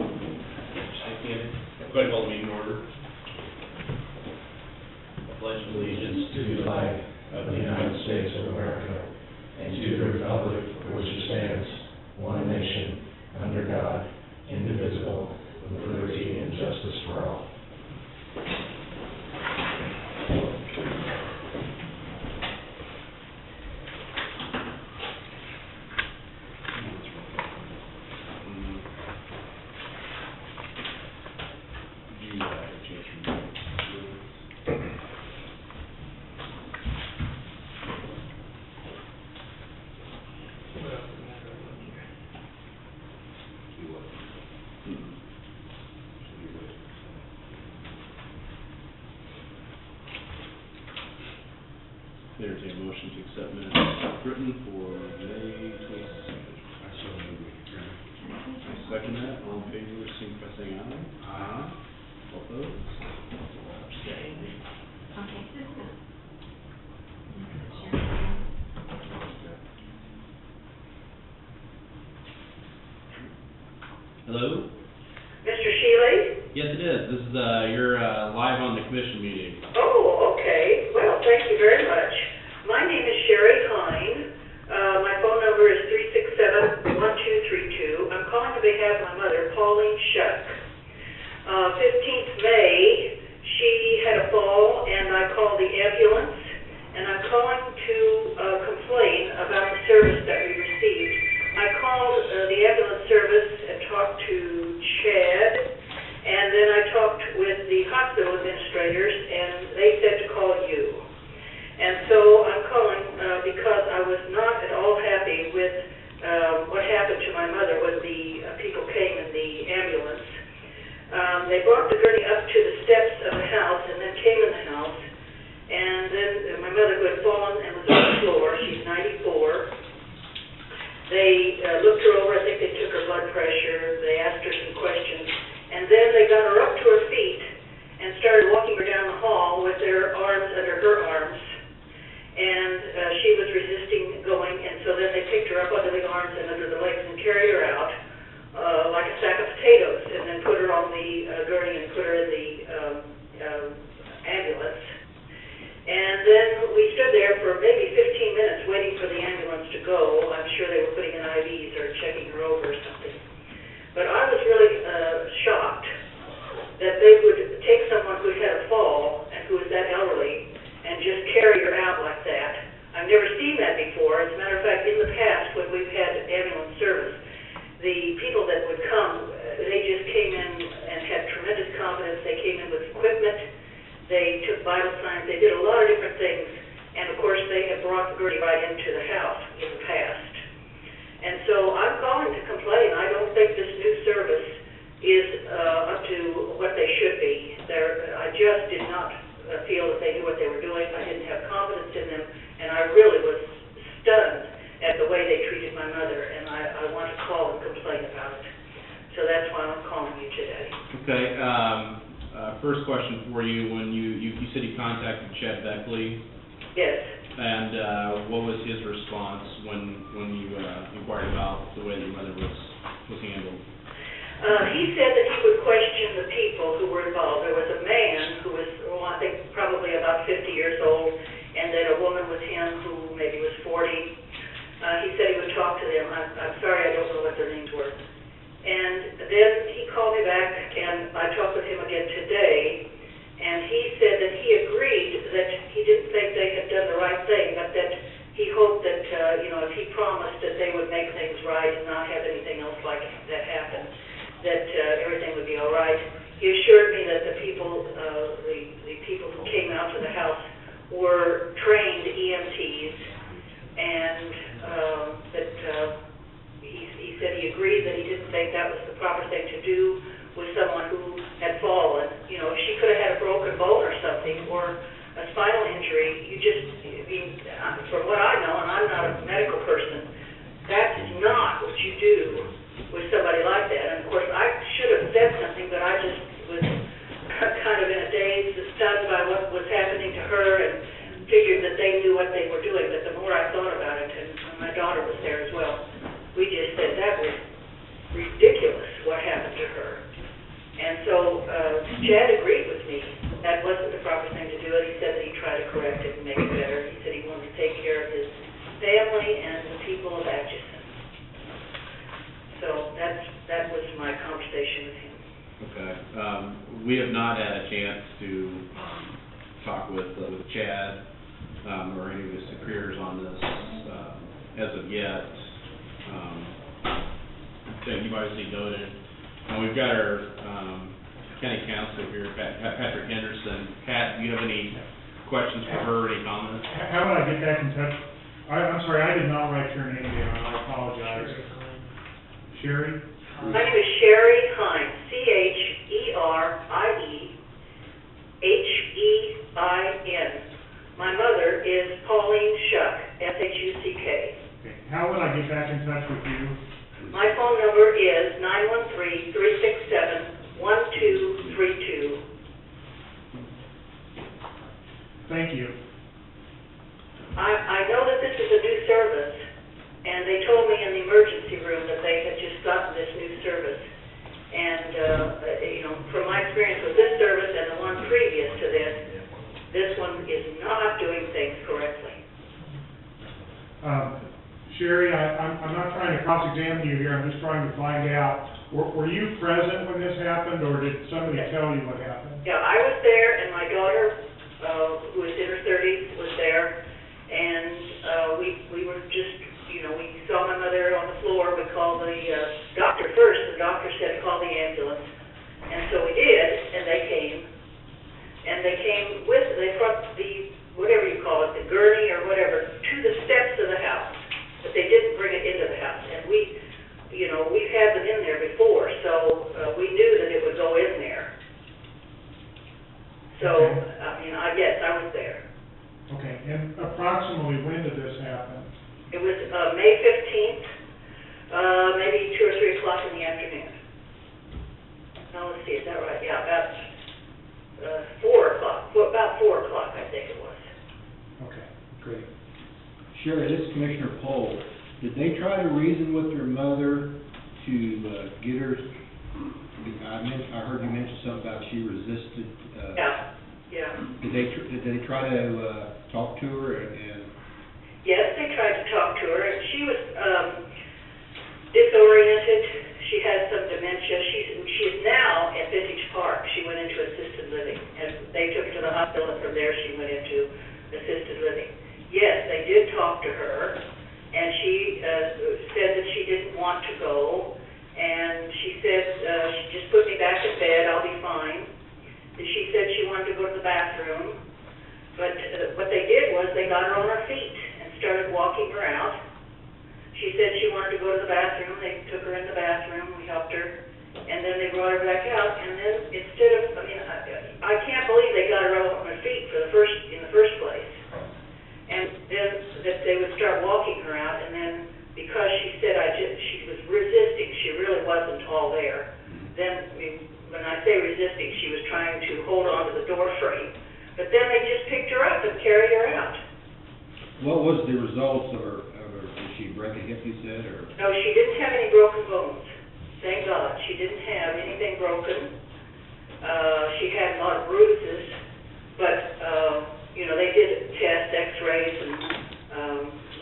Go ahead and call the meeting to order. I pledge Allegiance to the flag of the United States of America and to the republic for which it stands, one nation, under God, indivisible, with liberty and justice for all. There's a motion to accept minutes written for May 22nd. I second that. All in favor, signify by saying aye. Aye. All opposed? Abstain. Hello? Mr. Shealy? Yes, it is. This is you're live on the commission meeting. Oh, okay. Well, thank you very much. My name is Sherry Hine. My phone number is 367-1232. I'm calling on behalf of my mother, Pauline Shuck. 15th May, she had a fall, and I called the ambulance, and I'm calling to complain about the service that we received. I called the ambulance service and talked to Chad, and then I talked with the hospital administrators, and they said to call you. And so I'm calling because I was not at all happy with what happened to my mother when the people came in the ambulance. They brought the gurney up to the steps of the house and then came in the house. And then my mother, who had fallen and was on the floor, she's 94. They looked her over. I think they took her blood pressure. They asked her some questions. And then they got her up to her feet and started walking her down the hall with their arms under her arms. And she was resisting going, and so then they picked her up under the arms and under the legs and carried her out like a sack of potatoes, and then put her on the gurney and put her in the ambulance. And then we stood there for maybe 15 minutes waiting for the ambulance to go. I'm sure they were putting in IVs or checking her over or something. But I was really shocked that they would take someone who had a fall and who was that elderly and just carry her out like that. I've never seen that before. As a matter of fact, in the past, when we've had ambulance service, the people that would come, they just came in and had tremendous confidence. They came in with equipment. They took vital signs. They did a lot of different things. And, of course, they have brought the gurney right into the house in the past. And so I'm calling to complain. I don't think this new service is up to what they should be. I just did not feel that they knew what they were doing. I didn't have confidence in them, and I really was stunned at the way they treated my mother, and I want to call and complain about it. So that's why I'm calling you today. Okay. First question for you. When you said you contacted Chad Beckley. Yes. And what was his response when you inquired about the way that your mother was handled? He said that he would question the people who were involved. There was a man who was, I think, probably about 50 years old, and then a woman with him who maybe was 40. He said he would talk to them. I'm sorry, I don't know what their names were. And then he called me back, and I talked with him again today, and he said that he agreed that he didn't think they had done the right thing, but that he hoped that, if he promised that they would make things right and not have anything else like that happen, that everything would be all right. He assured me that the people who came out to the house were trained EMTs, and that he said he agreed that he didn't think that was the proper thing to do with someone who had fallen. If she could have had a broken bone or something, or a spinal injury, from what I know, and I'm not a medical person, that's not what you do with somebody like that. And of course, I should have said something, but I just was kind of in a daze, stunned by what was happening to her, and figured that they knew what they were doing. But the more I thought about it, and my daughter was there as well, we just said that was ridiculous what happened to her. Chad agreed with me. That wasn't the proper thing to do, and he said that he'd try to correct it and make it better. He said he wanted to take care of his family and the people of Atchison. So that was my conversation with him. Okay. We have not had a chance to talk with Chad or any of his superiors on this as of yet. So you've obviously noted, and we've got our county counsel here, Patrick Henderson. Pat, do you have any questions for her, any comments? How would I get back in touch? I'm sorry, I did not write your name down, I apologize. Sherry? My name is Sherry Hines, Cheryhein. My mother is Pauline Shuck, Shuck. Okay. How would I get back in touch with you? My phone number is 913-367-1232. Thank you. I know that this is a new service, and they told me in the emergency room that they had just gotten this new service. And, from my experience with this service and the one previous to this one is not doing things correctly. Sherry, I'm not trying to cross-examine you here, I'm just trying to find out, were you present when this happened, or did somebody tell you what happened? Yeah, I was there, and my daughter, who was in her 30s, was there, and we were just, we saw my mother on the floor. We called the doctor first. The doctor said call the ambulance, and so we did, and they came. And they brought the, whatever you call it, the gurney or whatever, to the steps of the house, but they didn't bring it into the house. And we've had them in there before, so we knew that it would go in there. So, yes, I was there. Okay, and approximately when did this happen? It was May 15th, maybe 2 or 3 o'clock in the afternoon. No, let's see, is that right? Yeah, about 4 o'clock. About 4 o'clock, I think it was. Okay, great. Sherry, this is Commissioner Pohl. Did they try to reason with your mother to get her? I heard you mention something about she resisted. Yeah. Did they try to talk to her and? Yes, they tried to talk to her, and she was disoriented. She had some dementia. She is now at Vintage Park. She went into assisted living, and they took her to the hospital, and from there she went into assisted living. Yes, they did talk to her, and she said that she didn't want to go, and she said, she just put me back in bed, I'll be fine. And she said she wanted to go to the bathroom, but what they did was they got her on her feet and started walking her out. She said she wanted to go to the bathroom. They took her in the bathroom, we helped her, and then they brought her back out, and then instead of, I can't believe they got her on her feet in the first place. And then that they would start walking her out, and then because she said she was resisting, she really wasn't all there. Then, when I say resisting, she was trying to hold on to the door frame. But then they just picked her up and carried her out. What was the results of her, did she break a hip, you said, or? No, she didn't have any broken bones. Thank God. She didn't have anything broken. She had a lot of bruises, but, they did test x-rays and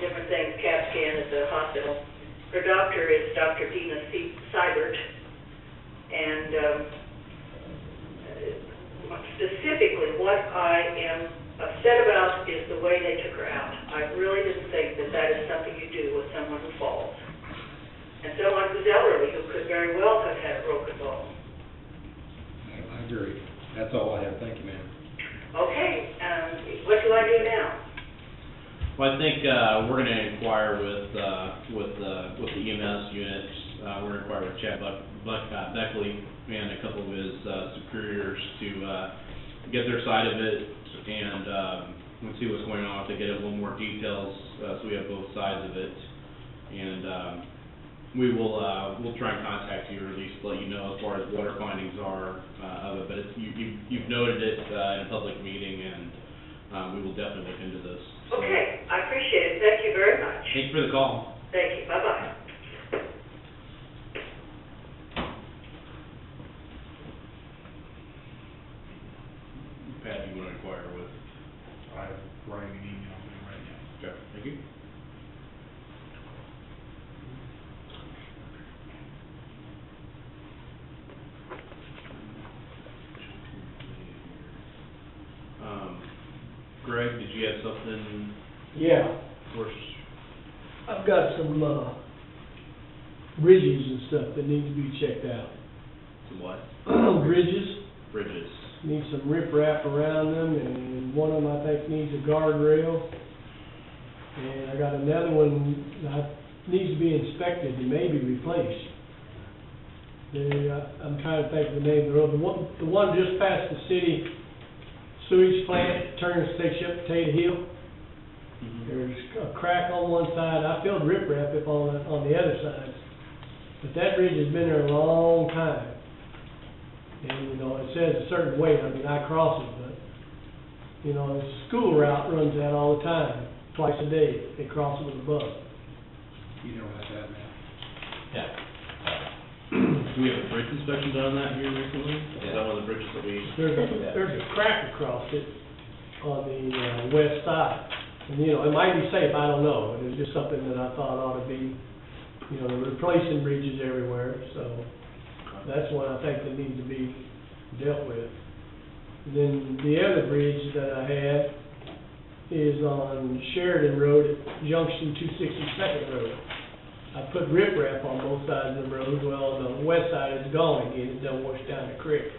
different things, CAT scan at the hospital. Her doctor is Dr. Dina Seibert, and specifically what I am upset about is the way they took her out. I really didn't think that is something you do with someone who falls. And someone who's elderly, who could very well have had a broken bone. I agree. That's all I have. Thank you, ma'am. Okay, what do I do now? Well, I think we're going to inquire with the EMS units. We're going to inquire with Chad Beckley and a couple of his superiors to get their side of it and we'll see what's going on, if they get a little more details, so we have both sides of it. And we'll try and contact you, or at least let you know as far as what our findings are of it. But you've noted it in a public meeting, and we will definitely look into this. So, okay, I appreciate it. Thank you very much. thanks for the call. Thank you. Bye-bye. inquire with. I'm writing an email to him right now. Okay, thank you. Greg, did you have something Yeah, for us? I've got some, bridges and stuff that need to be checked out. Some what? Bridges, Bridges. need some riprap around them, and one of them I think needs a guardrail. And I got another one that needs to be inspected and maybe replaced. I'm trying to think of the name of the road, the one just past the city sewage plant, takes you up Potato Hill. There's a crack on one side, I filled riprap up on the other side. But that bridge has been there a long time. And, you know, it says a certain way, I mean, I cross it, but, you know, the school route runs that all the time, twice a day, they cross it with a bus. You know about that, man? Yeah. Do we have a bridge inspection done on that here recently? Is that one of the bridges that we? There's a crack across it on the west side. And, you know, it might be safe, I don't know, but it's just something that I thought ought to be, you know, they're replacing bridges everywhere, so that's one I think that needs to be dealt with. And then the other bridge that I had is on Sheridan Road at Junction 262nd Road. I put riprap on both sides of the road. Well, the west side is gone again, it done washed down the creek.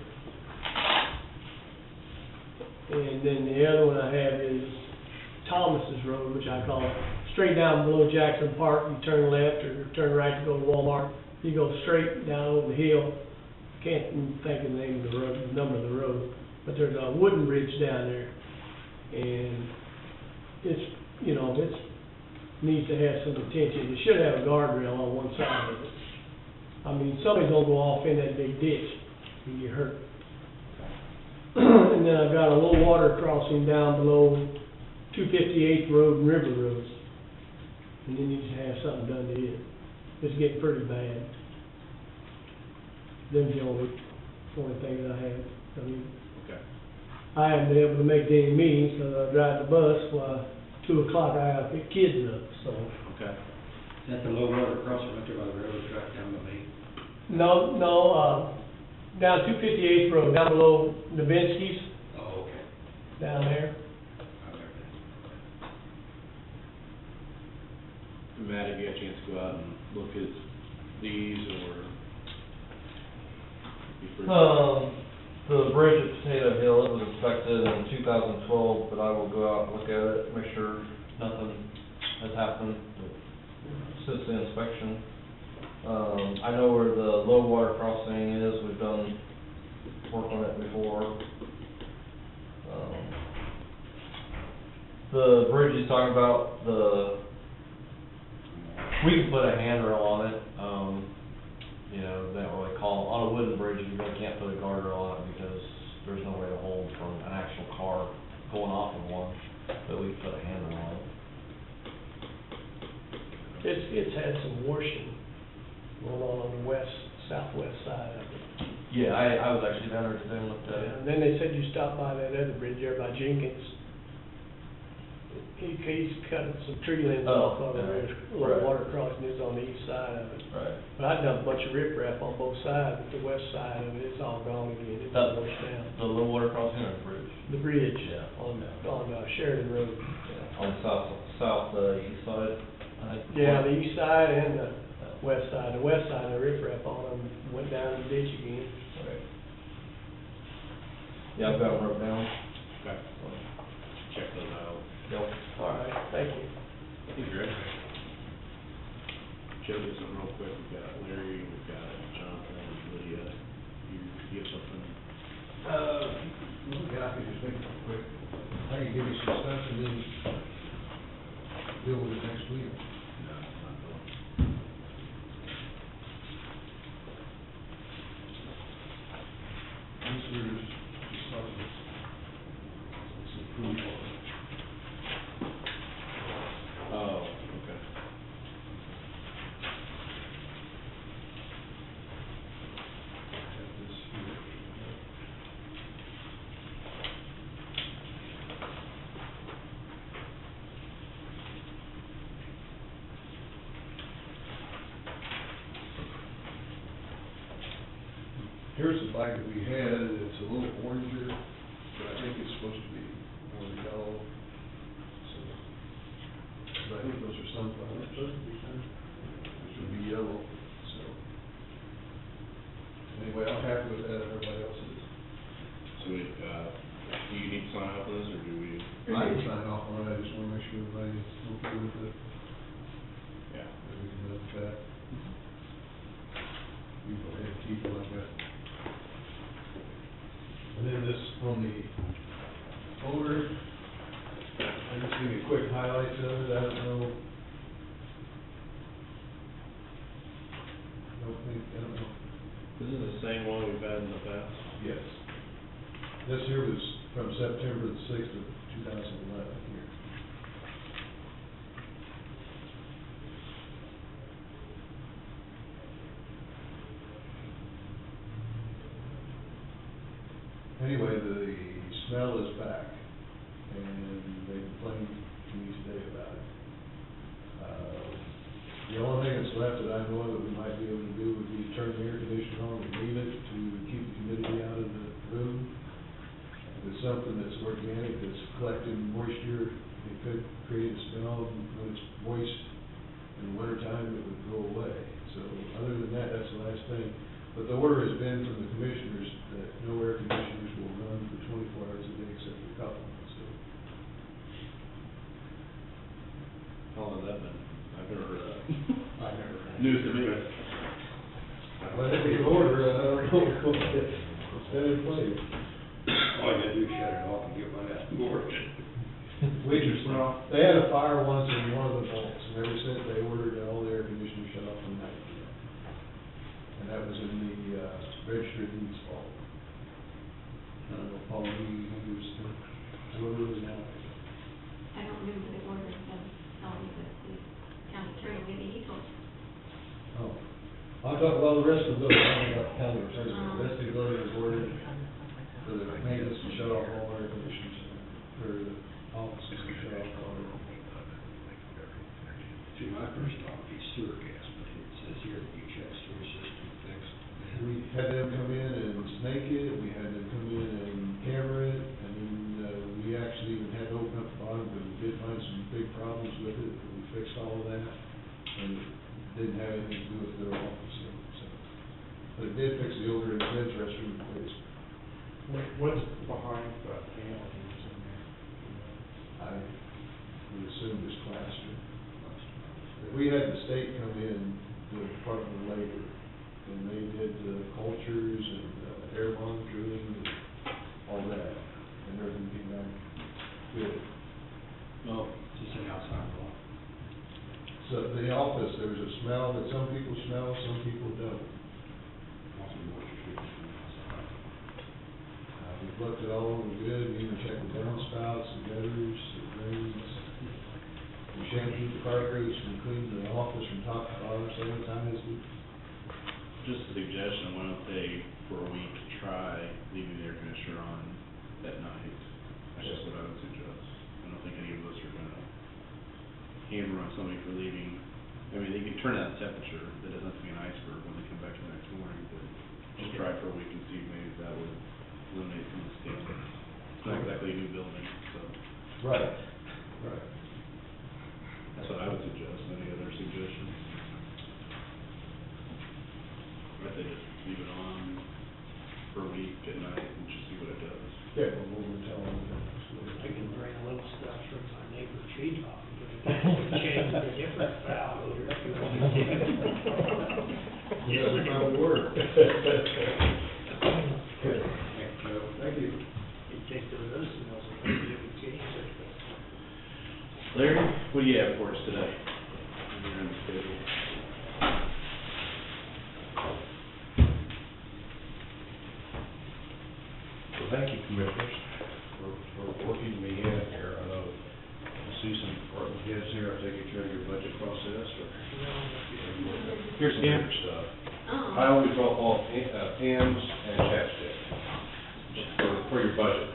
And then the other one I have is Thomas's Road, which I call straight down below Jackson Park. You turn left or turn right to go to Walmart. You go straight down over the hill. Can't even think of the name of the road, the number of the road, but there's a wooden bridge down there. And it's, you know, needs to have some attention. It should have a guardrail on one side of it. I mean, somebody's gonna go off in that big ditch and get hurt. And then I've got a low water crossing down below 258th Road and River Roads. And it needs to have something done to it. It's getting pretty bad. Them's the only thing that I have. I mean, Okay. I haven't been able to make any meetings because I drive the bus. Well, 2 o'clock I gotta pick kids up, so. Okay. Is that the low water crossing right there by the railroad track down by me? No, down 258th Road, down below Nabinski's, Oh, okay. down there. Matt, have you had a chance to go out and look at these or? The bridge at Potato Hill, it was inspected in 2012, but I will go out and look at it, make sure nothing has happened since the inspection. I know where the low water crossing is, we've done work on it before. The bridge he's talking about, we can put a handrail on it, you know, they don't really call, on a wooden bridge, you really can't put a guardrail on it because there's no way to hold from an actual car going off of one, but we can put a handrail on it. It's had some washing going on the southwest side of it. Yeah, I was actually down there today and looked at it. And then they said you stopped by that other bridge there by Jenkins. He's cutting some tree limbs off of it, there's a little right. water crossing is on the east side of it. Right. But I done a bunch of riprap on both sides, but the west side of it, it's all gone again, it's all washed down. The low water crossing or the bridge? The bridge Yeah. on Sheridan Road. Yeah, on the east side, I think. Yeah, the east side and the west side. The west side, the riprap on them went down the ditch again. Right. Yeah, I've got them wrote down. Okay. Check those out. Yep. All right, thank you. Thank you, Greg. Joe, do something real quick. We've got Larry, we've got Jonathan, Lydia. You have something? Yeah, I could just make it quick. I can give you some stuff and then deal with it next week. No, not really. This is just something that's approved. Oh, okay. Here's the bag that we had, it's a little oranger, but I think it's supposed to be more yellow. So, but I think those are sunflowers. This would be yellow, so. Anyway, I'm happy with that, everybody else is. So we, do you need to sign off on this, or do we? I can sign off on it, I just wanna make sure everybody's okay with it, Yeah. that we can look at that. You go ahead and keep it like that. And then this, on the folder, I just give you quick highlights of it, I don't know. I don't know. This is the same one we've had in the past? Yes. This here was from September the 6th of 2011 here. Anyway, the smell is back, and they complained to me today about it. The only thing that's left that I know that we might be able to do would be turn the air conditioner on and leave it to keep the humidity out of the room. If it's something that's organic, that's collecting moisture, it could create a smell when it's moist in the wintertime, it would go away. So other than that, that's the last thing. But the order has been from the commissioners that no air conditioners will run for 24 hours a day except for a couple, so. How long has that been? I've never heard of that. I've never heard. News to me. Well, if it's an order, I don't know, it's been in place. All you gotta do is shut it off and get one out working. We just, they had a fire once in one of the vaults, and ever since they ordered all the air conditioners shut off at night. And that was in the, registered deeds vault. I don't know, Paul, who was the, whoever was now. I don't remember the order of them telling me that the county attorney, maybe he told you. Oh. I'm talking, well, the rest of the building, I don't know about the county attorney, the rest of the building was ordered for the maintenance to shut off all air conditioners, for the offices to shut off all air conditioners. See, my first thought would be sewer gas, but it says here that you check sewer system fixed. We had them come in and snake it, we had them come in and camera it, and then, we actually even had to open up the bottom, because we did find some big problems with it, but we fixed all of that, and it didn't have anything to do with their office, so. But it did fix the odor in the men's restroom place. What's behind that panel? I would assume it's plaster. We had the state come in, the Department of Labor, and they did the cultures and air monitoring and all that, and everything came back good. Well, just an outside wall. So the office, there's a smell that some people smell, some people don't. Also, water treatment from the outside. We've looked at all, we're good, we even checked the downspouts, the gutters, the drains. We shampooed the carpets, we cleaned the office from top to bottom 7 times a week. Just a suggestion, why don't they, for a week, try leaving the air conditioner on at night? That's just what I would suggest. I don't think any of us are gonna hammer on somebody for leaving. I mean, they can turn down the temperature, that doesn't have to be an iceberg when they come back the next morning, but just try for a week and see if maybe that would eliminate some of the state. It's not exactly a new building, so Right. Right. that's what I would suggest. Any other suggestions? I think just leave it on for a week at night and just see what it does. Yeah, we'll tell them that. I can bring a little stuff from my neighbor's tree top, but it can change the different foul odor if you want to. Yes, that would work. Thank you. You'd think there was smells, maybe it would change it, but. Larry, what do you have for us today? You're on the schedule. Well, thank you, Commissioners, for working me in here. I know, I see some department heads here, I take it during your budget process, or? Here's some different stuff. Oh. I always drop off pens and chapstick for your budget.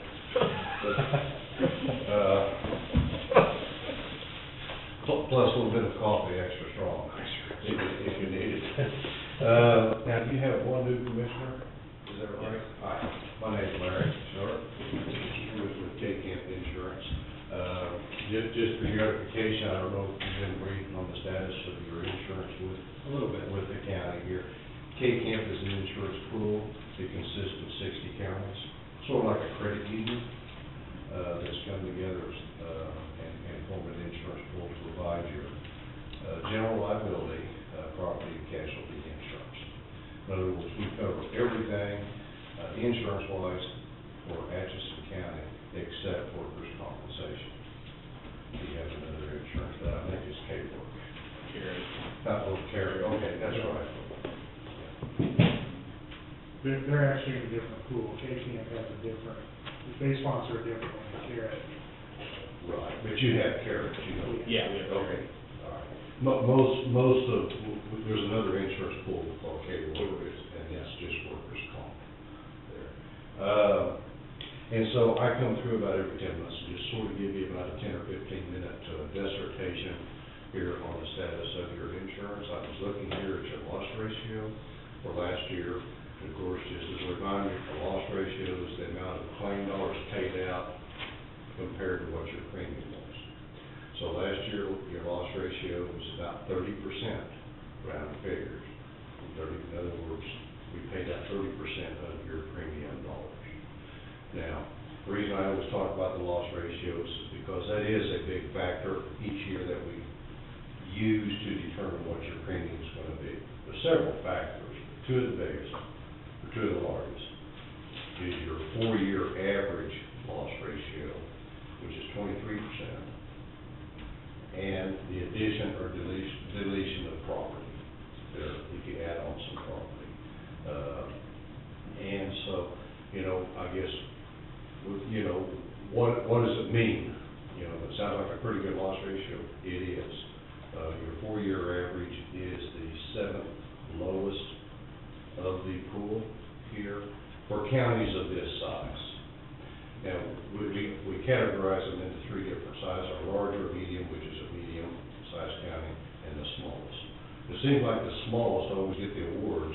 But, plus a little bit of coffee, extra strong, if you need it. Now, do you have one new commissioner? is that right? Hi, my name's Larry Sharp, with K-Camp Insurance. Just for your edification, I don't know if you've been reading on the status of your insurance with, a little bit with the county here. K-Camp is an insurance pool. It consists of 60 counties, sort of like a credit union, that's come together, and form an insurance pool to provide your, general liability, property and casualty insurance. In other words, we cover everything, insurance-wise for Atchison County except workers' compensation. We have another insurance that I think is K-Work. Carry. Carry, okay, that's right. They're actually in a different pool. K-Camp has a different, they sponsor a different one, Carrot. Right, but you have Carrot, you know? Yeah, we have Okay, all right. Most of, there's another insurance pool called K-Work, and that's just workers' comp there. And so I come through about every 10 months and just sort of give you about a 10 or 15-minute dissertation here on the status of your insurance. I was looking here at your loss ratio for last year. Of course, just as a reminder, the loss ratio is the amount of claim dollars paid out compared to what your premium was. So last year, your loss ratio was about 30%, round figures. In other words, we paid out 30% of your premium dollars. Now, the reason I always talk about the loss ratios is because that is a big factor each year that we use to determine what your premium is going to be. There's several factors. Two of the biggest, or two of the largest, is your 4-year average loss ratio, which is 23%, and the addition or deletion of property, there, if you add on some property. And so, you know, I guess, you know, what does it mean? You know, it sounds like a pretty good loss ratio. It is. Your 4-year average is the 7th lowest of the pool here for counties of this size. Now, we categorize them into 3 different sizes: a larger, medium, which is a medium-sized county, and the smallest. It seems like the smallest always get the awards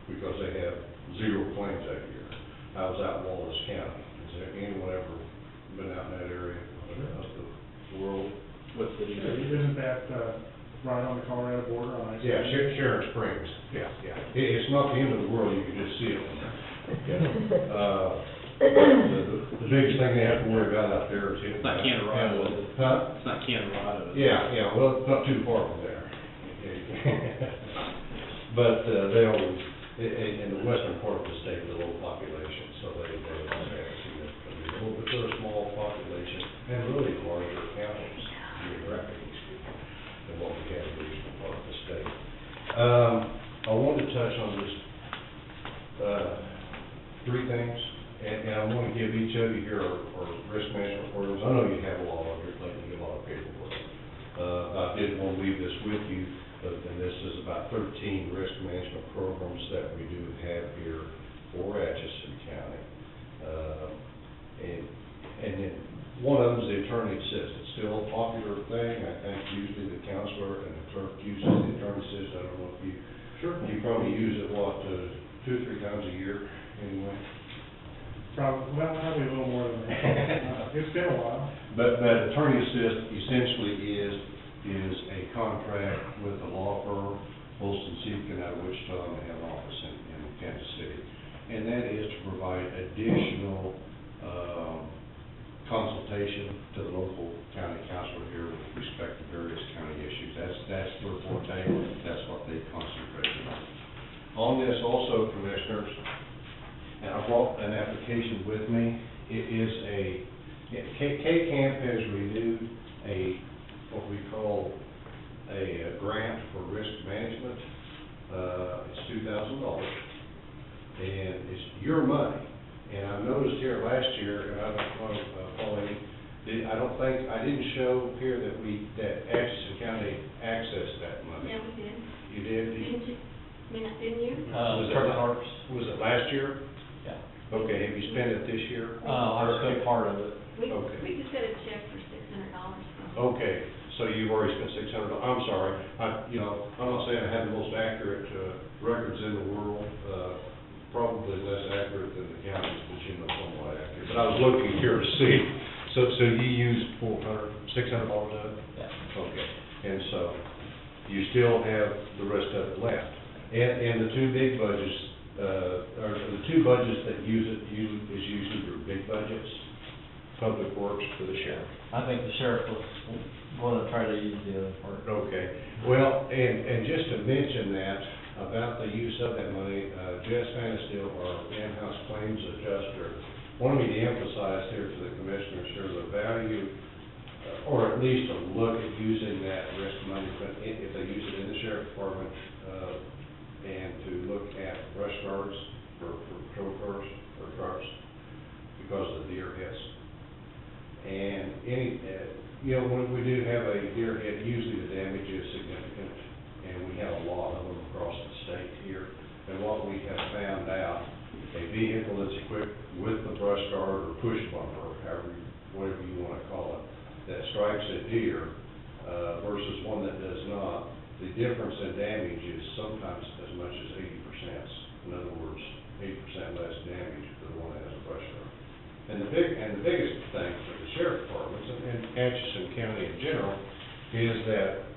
because they have 0 claims that year. I was out in Wallace County. Has there anyone ever been out in that area of the world? What city? Isn't that, right on the Colorado border on I-70? Yeah, Sharon Springs. Yeah. It's not the end of the world. You can just see it from there. The biggest thing they have to worry about out there is... It's not Colorado, is it? Huh? It's not Colorado. Yeah, well, it's not too far from there. But they always, in the western part of the state, the low population, so they always have significantly low, but they're a small population, and really larger counties, geographically speaking, than what we have in the eastern part of the state. I wanted to touch on just 3 things, and I want to give each of you here our risk management programs. I know you have a lot on your plate, you get a lot of paperwork. I did want to leave this with you, and this is about 13 risk management programs that we do have here for Atchison County. And then one of them is the attorney assist. It's still a popular thing. I think usually the counselor and the clerk uses the attorney assist. I don't know if you... Sure. You probably use it, 2 or 3 times a year, anyway? Probably a little more than that. It's been a while. But attorney assist essentially is a contract with a law firm, Holston Siefen out of Wichita, and they have an office in Kansas City. And that is to provide additional consultation to the local county counselor here with respect to various county issues. That's their forte. That's what they concentrate on. On this also, commissioners, and I brought an application with me. It is K-Camp has renewed what we call a grant for risk management. It's $2,000, and it's your money. And I noticed here last year, and I don't know, Pauline, I didn't show here that Atchison County accessed that money. Yeah, we did. You did? Didn't you? Was it last year? Yeah. Okay, have you spent it this year? I spent part of it. Okay. We just got a check for $600 from. Okay, so you've already spent $600. I'm sorry. I'm not saying I have the most accurate records in the world, but I was looking here to see. So you used $400, $600 of it? Yeah. Okay, and so you still have the rest of it left. And the two big budgets, or the two budgets that use it, is usually your big budgets, Public Works for the sheriff. I think the sheriff was gonna try to use the other part. Okay, well, and just to mention that, about the use of that money, Jess Vanisteel, our in-house claims adjuster, wanted me to emphasize here to the commissioners here the value, or at least a look at using that risk money, but if they use it in the sheriff department, and to look at brush guards for patrol cars or trucks, because of the deer hits. And when we do have a deer hit, usually the damage is significant, and we have a lot of them across the state here. And what we have found out, a vehicle that's equipped with the brush guard or push bumper, whatever you want to call it, that strikes a deer versus one that does not, the difference in damage is sometimes as much as 80%. In other words, 80% less damage for the one that has a brush guard. And the biggest thing for the sheriff departments and Atchison County in general is that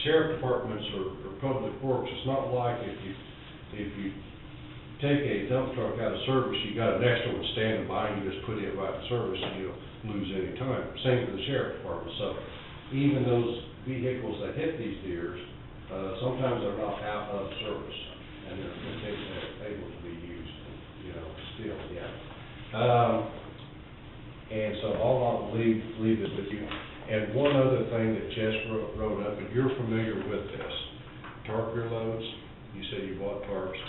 sheriff departments or public works, it's not like if you take a dump truck out of service, you got an extra one standing by, and you just put it right in service and you don't lose any time. Same for the sheriff department. So even those vehicles that hit these deers, sometimes they're not out of service and they're able to be used, still, yeah. And so I'll leave it with you. And one other thing that Jess wrote up, and you're familiar with this, tarp rear loads. You said you bought tarps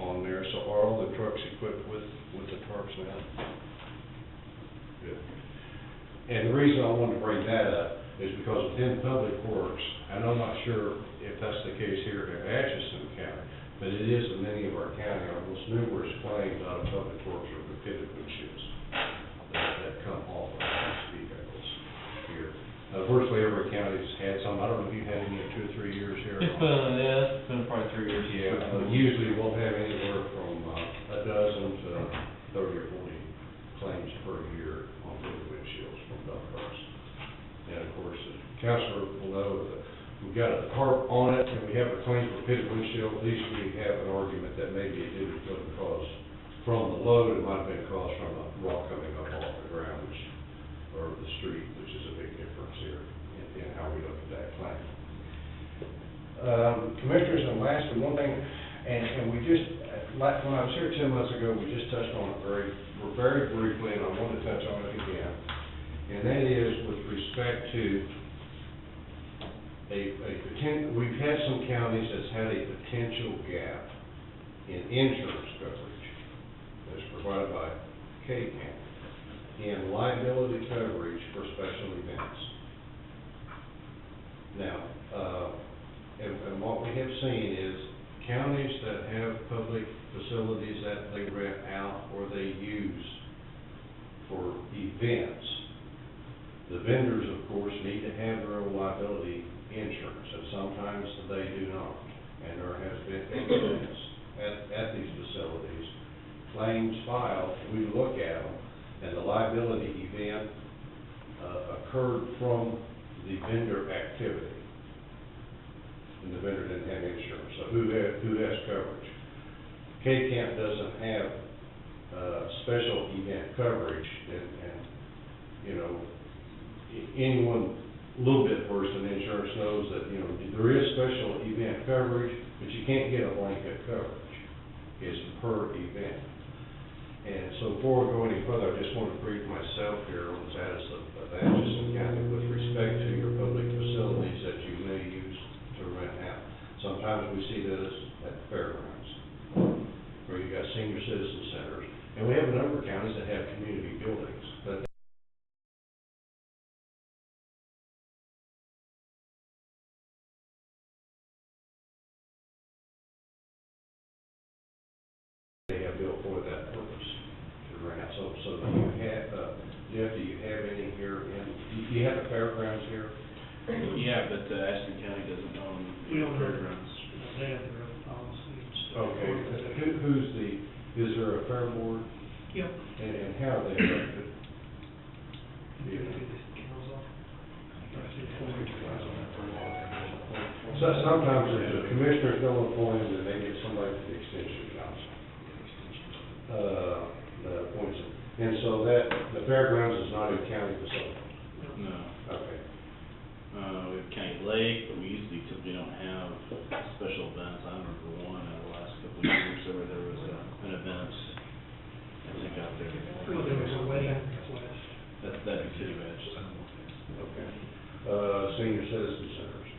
on there, so are all the trucks equipped with the tarps now? Good. And the reason I wanted to bring that up is because within Public Works, and I'm not sure if that's the case here in Atchison County, but it is in many of our county, our most numerous claims out of Public Works are for pitted windshields that come off of these vehicles here. Virtually every county's had some. I don't know if you've had any in 2 or 3 years here. It's been probably 3 years. Yeah, usually we'll have anywhere from a dozen to 30 or 40 claims per year on pitted windshields from dump trucks. And of course, the counselor will know that we've got a tarp on it and we have a claim for pitted windshield. At least we have an argument that maybe it didn't cause from the load, it might have been caused from a rock coming up off the ground, or the street, which is a big difference here in how we look at that claim. Commissioners, and lastly, one thing, and we just, when I was here 10 months ago, we just touched on it very briefly, and I want to touch on it again. And that is with respect to we've had some counties that's had a potential gap in insurance coverage that's provided by KCAM in liability coverage for special events. Now, and what we have seen is counties that have public facilities that they rent out or they use for events, the vendors, of course, need to have their own liability insurance, and sometimes they do not. And there has been incidents at these facilities, claims filed, we look at them, and the liability event occurred from the vendor activity, and the vendor didn't have insurance. So who has coverage? KCAM doesn't have special event coverage, and anyone a little bit versed in insurance knows that there is special event coverage, but you can't get a blanket coverage. It's per event. And so before we go any further, I just want to brief myself here on the status of Atchison County with respect to your public facilities that you may use to rent out. Sometimes we see this at the fairgrounds, where you got senior citizen centers, and we have a number of counties that have community buildings, but they have built for that purpose to rent out. So do you have, Jeff, do you have any here do you have the fairgrounds here? Yeah, but Aspen County doesn't own We don't know. fairgrounds. They have their own policy and stuff. Okay, is there a fair board? Yep. And how are they affected? So sometimes if the commissioners don't appoint them, then they get somebody to the extension council. That appoints them. And so that, the fairgrounds is not a county facility. No. Okay. We have County Lake, but we usually typically don't have special events. I remember one in the last couple of years where there was an event, I think out there. Well, there was a wedding request. That'd be City Edge. Okay. Senior citizen centers.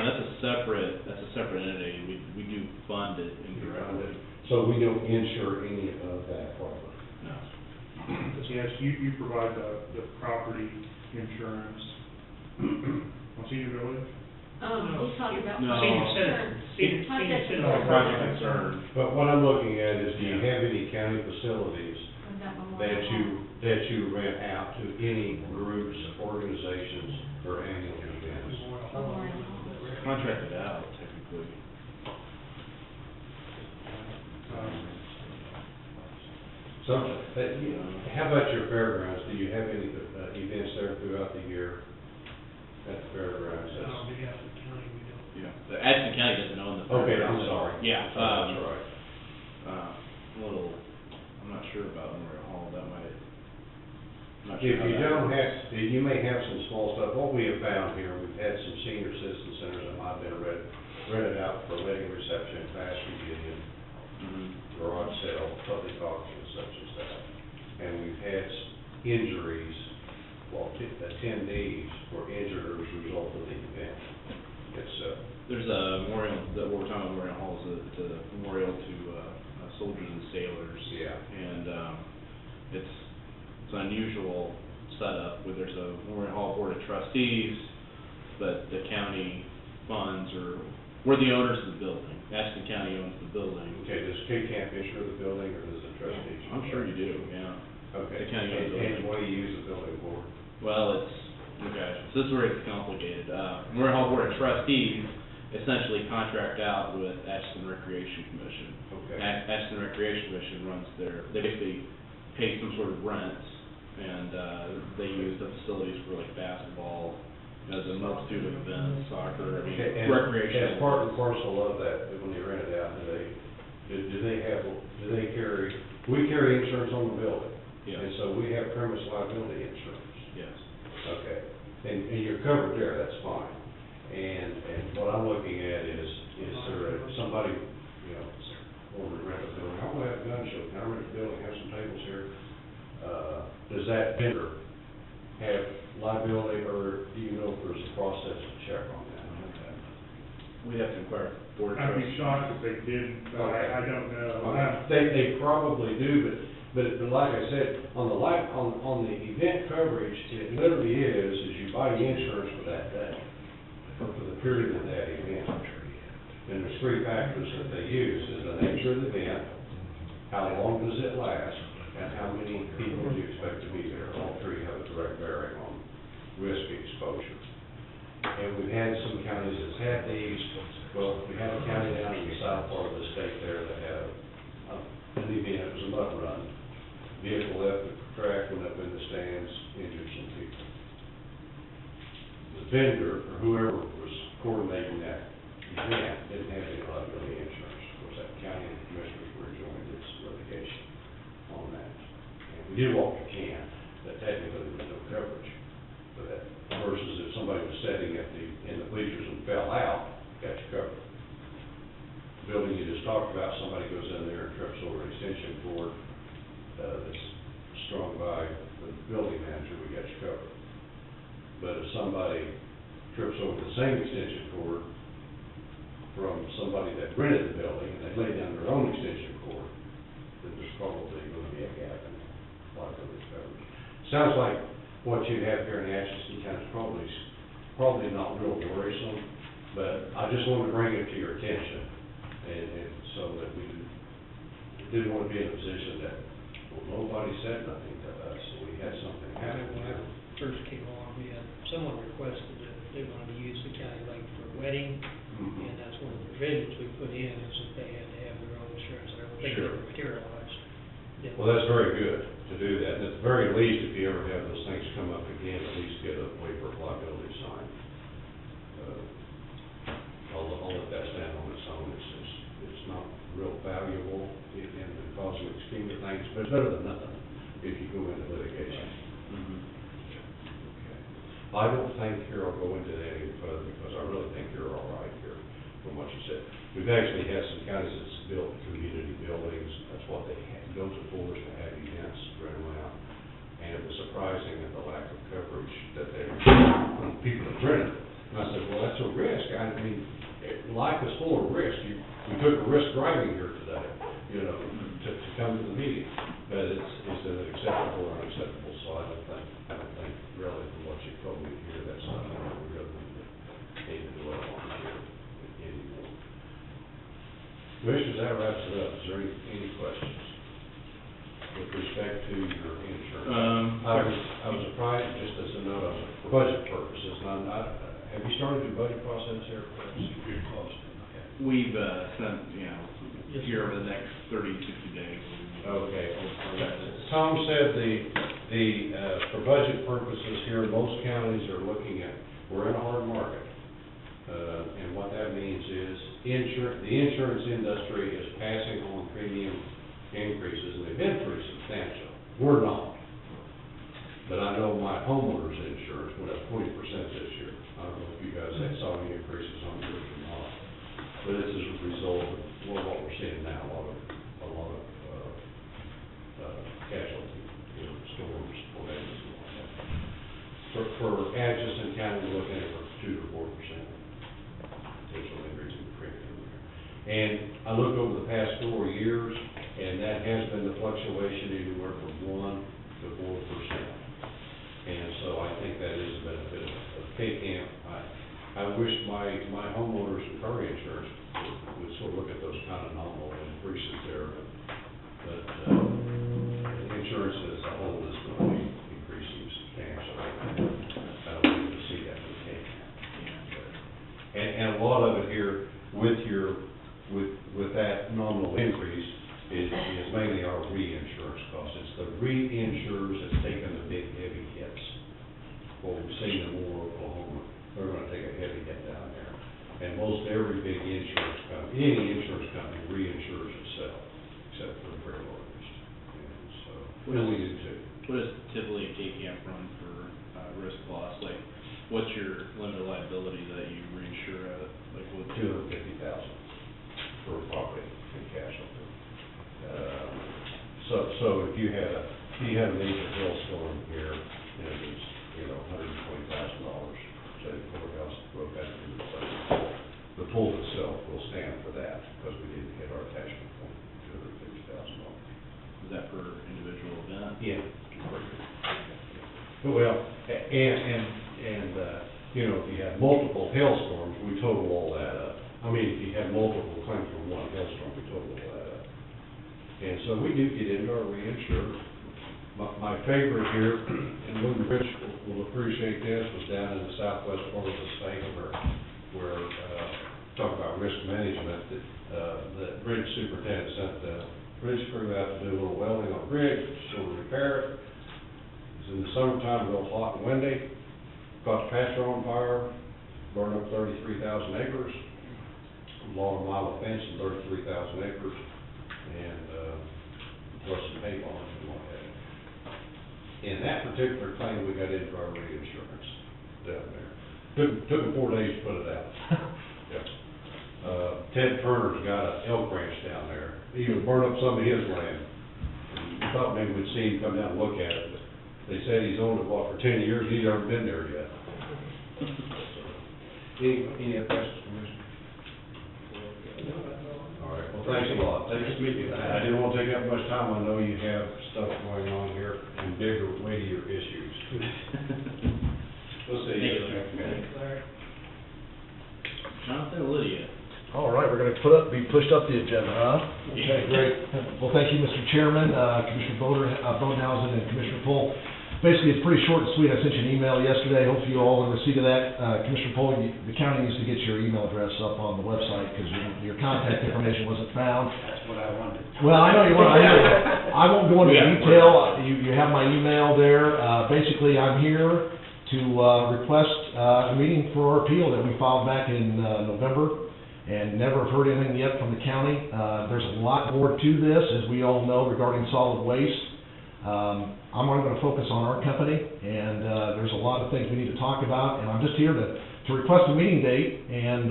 That's a separate entity. We do fund it indirectly. So we don't insure any of that property. No. Yes, you provide the property insurance on Cedar Village? We talked about. No. Senior citizen, senior Project citizen. No, project concern. But what I'm looking at is, do you have any county facilities Was that Memorial Hall? that you rent out to any groups, organizations, or annual events? Memorial Hall. Contracted out technically. So, how about your fairgrounds? Do you have any events there throughout the year at the fairgrounds? On behalf of the county, we don't. Yeah. The Addison County doesn't own the. Okay, I'm fairgrounds. sorry. Yeah. That's right. I'm not sure about Memorial Hall. That might. I'm not If sure how you that don't works. have, you may have some small stuff. What we have found here, we've had some senior citizen centers that might have been rented out for wedding reception, class reunion, Mhm. garage sale, public auction, such as that. And we've had injuries, attendees were injured as a result of the event. It's, There's a memorial, what we're talking about Memorial Hall is it's a memorial to soldiers and sailors. Yeah. And it's an unusual setup where there's a Memorial Hall Board of Trustees, but the county funds we're the owners of the building. Addison County owns the building. okay, does K-Camp insure the building, or does the trustees? I'm sure you do, yeah. Okay. The county owns the building. And what do you use the building for? Well, okay, so this is where it's complicated. Memorial Hall Board of Trustees essentially contract out with Atchison Recreation Commission. Okay. Atchison Recreation Commission runs they basically pay some sort of rent, and they use the facilities for like basketball, as a multitude of events, soccer, I mean, And recreation. as part and parcel of that, when they rent it out, do they carry, we carry insurance on the building? Yes. And so we have premise liability insurance. Yes. Okay, and you're covered there, that's fine. And what I'm looking at is there somebody, wanting to rent a building, I want to have a gun show, can I rent a building, have some tables here? Does that vendor have liability, or do you know if there's a process to check on that? We'd have to inquire. Board of I'd be Trustees. shocked if they didn't, but I don't know. They probably do, but like I said, on the event coverage, it literally is you buy the insurance for that day, for the period of that event. And there's three factors that they use, is the nature of the event, how long does it last, and how many people do you expect to be there. All three have a direct bearing on risk exposure. And we've had some counties that's had these. Well, we had a county down in the south part of the state there that had an event, it was a mud run. Vehicle left the track, went up in the stands, injured some people. The vendor, or whoever was coordinating that event, didn't have any liability insurance. Of course, that county and the commissioners were joined its litigation on that. And we did what we can, but technically there was no coverage for that. Versus if somebody was sitting in the bleachers and fell out, got you covered. The building you just talked about, somebody goes in there and trips over an extension cord, that's strung by the building manager, we got you covered. But if somebody trips over the same extension cord from somebody that rented the building, and they lay down their own extension cord, then there's probably gonna be a gap in liability coverage. Sounds like what you have here in Atchison County is probably not real worrisome, but I just wanted to bring it to your attention, and so that we didn't want to be in a position that, well, nobody said nothing to us, so we had something happen. When I first came on, we had, someone requested that they wanted to use the county lake for a wedding, Mhm. and that's one of the provisions we put in, is that they had to have their own insurance, and I don't think it Sure. ever materialized. Well, that's very good to do that. And at the very least, if you ever have those things come up again, at least get a waiver of liability signed. I'll let that stand on its own. It's not real valuable in the cosmic scheme of things, but it's better than nothing if you go into litigation. Mhm. Okay. I don't think here I'll go into that any further because I really think you're all right here from what you said. We've actually had some counties that's built community buildings. That's what they built it for, is to have events run around. And it was surprising at the lack of coverage that they, when people had rented. And I said, well, that's a risk. I mean, life is full of risk. We took a risk driving here today, you know, to come to the meeting. But it's an acceptable or unacceptable, so I don't think really from what you told me here, that's something that we really need to dwell on here anymore. Commissioners, that wraps it up. Is there any questions with respect to your insurance? I was surprised, just as a note, for budget purposes, and have you started your budget process here? You're close. Okay. We've, sent, here over the next 30, 60 days. Okay. Tom said for budget purposes here, most counties are looking at, we're in a hard market. And what that means is the insurance industry is passing on premium increases, and they've been pretty substantial. We're not. But I know my homeowner's insurance went up 20% this year. I don't know if you guys saw any increases on yours or not. But this is a result of what we're seeing now, a lot of casualty, storms, tornadoes, and all that. For Atchison County, we're looking at 2 to 4% potential increase in the premium there. And I looked over the past 4 years, and that has been the fluctuation anywhere from 1 to 4%. And so I think that is a benefit of K-Camp. I wish my homeowners and car insurance would sort of look at those kind of nominal increases there. But insurance as a whole is going to be increasing substantially. I don't think we'll see that with K-Camp. And a lot of it here with that nominal increase is mainly our reinsurance costs. It's the reinsurers that's taking the big heavy hits. Well, we've seen in Moore, Oklahoma, they're going to take a heavy hit down there. And most every big insurance company, any insurance company reinsures itself, except for the very largest. And so, we do too. What does typically a K-Camp run for risk loss? Like, what's your limit of liability that you reinsure at? Like, what? $250,000 for property and casualty. So if you had a major hailstorm here, and it was, $120,000, say the courthouse broke out into the place, the pool itself will stand for that, because we didn't hit our attachment point, $250,000. Is that per individual event? Yeah. Well, and if you have multiple hailstorms, we total all that up. I mean, if you have multiple claims from one hailstorm, we total all that up. And so we do get into our reinsurance. My favorite here, and Luke Rich will appreciate this, was down in the southwest part of the state where talk about risk management, the bridge superintendent sent the bridge crew out to do a little welding on the bridge, sort of repair it. It was in the summertime, real hot and windy, caught the patcher on fire, burned up 33,000 acres, long mile of fence and 33,000 acres, and plus some hay bonds and what have you. In that particular claim, we got into our reinsurance down there. Took them 4 days to put it out. Yep. Ted Turner's got an elk ranch down there. He would burn up some of his land. We thought maybe we'd see him come down and look at it, but they said he's owned it, for 10 years, he's never been there yet. Any other questions, Commissioner? All right, well, thanks a lot. Thanks for meeting. I didn't want to take up much time. I know you have stuff going on here and bigger, weightier issues. We'll see you next meeting. Jonathan, Lydia. All right, we're gonna be pushed up the agenda, huh? Okay, great. Well, thank you, Mr. Chairman, Commissioner Bodenhausen, and Commissioner Pohl. Basically, it's pretty short and sweet. I sent you an email yesterday. Hopefully you all in receipt of that. Commissioner Pohl, the county needs to get your email address up on the website because your contact information wasn't found. what I wanted. Well, I know you want, I won't go into We have- detail, you have my email there. Basically, I'm here to request a meeting for our appeal that we filed back in November, and never heard anything yet from the county. There's a lot more to this, as we all know, regarding solid waste. I'm only gonna focus on our company, and there's a lot of things we need to talk about, and I'm just here to request a meeting date, and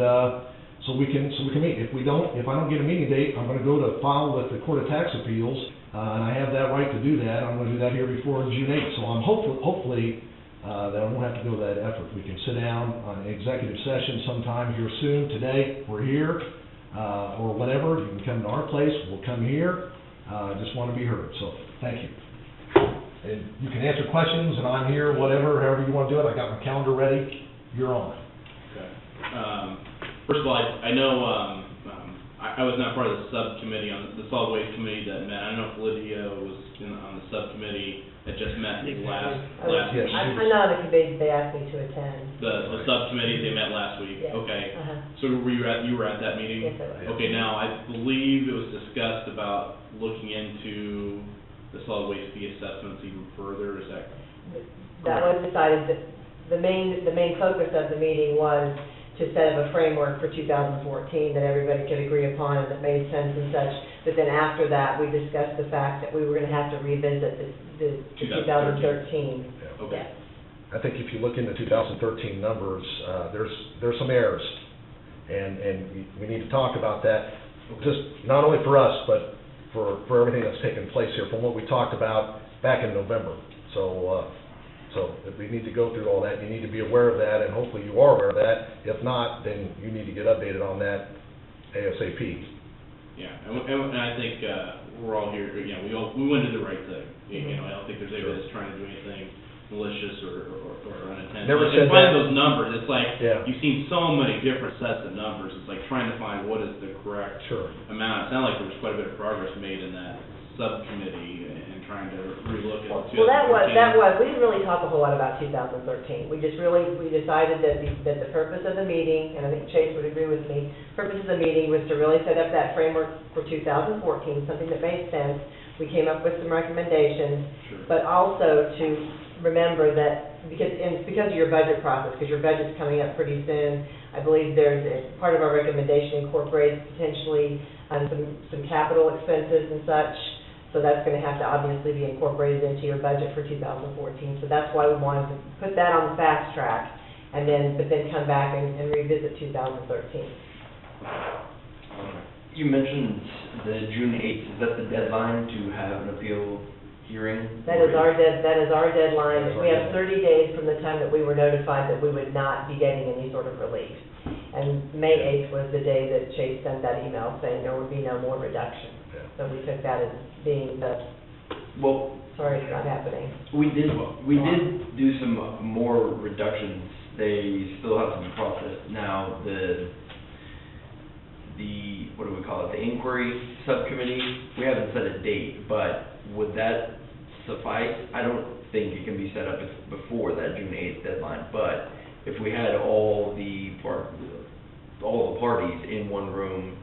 so we can meet. If I don't get a meeting date, I'm gonna go to file with the Court of Tax Appeals, and I have that right to do that. I'm gonna do that here before June 8th, so I'm hopefully that I won't have to go to that effort. We can sit down on an executive session sometime here soon. Today, we're here, or whatever. You can come to our place, we'll come here. Just wanna be heard, so thank you. And you can answer questions, and I'm here, whatever, however you wanna do it. I got my calendar ready. You're on. Okay. First of all, I know, I was not part of the subcommittee on the solid waste committee that met. I don't know if Lydia was on the subcommittee that just met last Yes. week. I'm not on the committee, they asked me to attend. The subcommittee, they met last week? Yes. Okay. Uh-huh. So you were at that meeting? Yes, I was. Okay, now, I believe it was discussed about looking into the solid waste fee assessments even further, is that? That was decided, that the main focus of the meeting was to set up a framework for 2014 that everybody could agree upon and that made sense and such. But then after that, we discussed the fact that we were gonna have to revisit the 2013. Okay. Yes. I think if you look into 2013 numbers, there's some errors, and we need to talk about that, just not only for us, but for everything that's taken place here, from what we talked about back in November. So if we need to go through all that, you need to be aware of that, and hopefully you are aware of that. If not, then you need to get updated on that ASAP. Yeah, and I think, we're all here, you know, we went to the right thing. You know, I don't think there's anybody that's trying to do anything malicious or unintentional. Never Like, said to find that. those numbers, it's like, Yeah. you've seen so many different sets of numbers, it's like trying to find what is the correct Sure. amount. It sounded like there was quite a bit of progress made in that subcommittee and trying to relook at Well, 2013. that was, we didn't really talk a whole lot about 2013. We decided that the purpose of the meeting, and I think Chase would agree with me, purpose of the meeting was to really set up that framework for 2014, something that made sense. We came up with some recommendations, Sure. but also to remember that, because of your budget process, because your budget's coming up pretty soon, I believe part of our recommendation incorporates potentially some capital expenses and such. So that's gonna have to obviously be incorporated into your budget for 2014. So that's why we wanted to put that on the fast track, but then come back and revisit 2013. You mentioned the June 8th, is that the deadline to have an appeal hearing? That is our deadline. We have 30 days from the time that we were notified that we would not be getting any sort of relief. And May 8th was the day that Chase sent that email saying there would be no more reduction. So we took that as being sorry, it's not happening. We did do some more reductions. They still have to be processed. Now, the what do we call it, the inquiry subcommittee, we haven't set a date, but would that suffice? I don't think it can be set up before that June 8th deadline, but if we had all the parties in one room,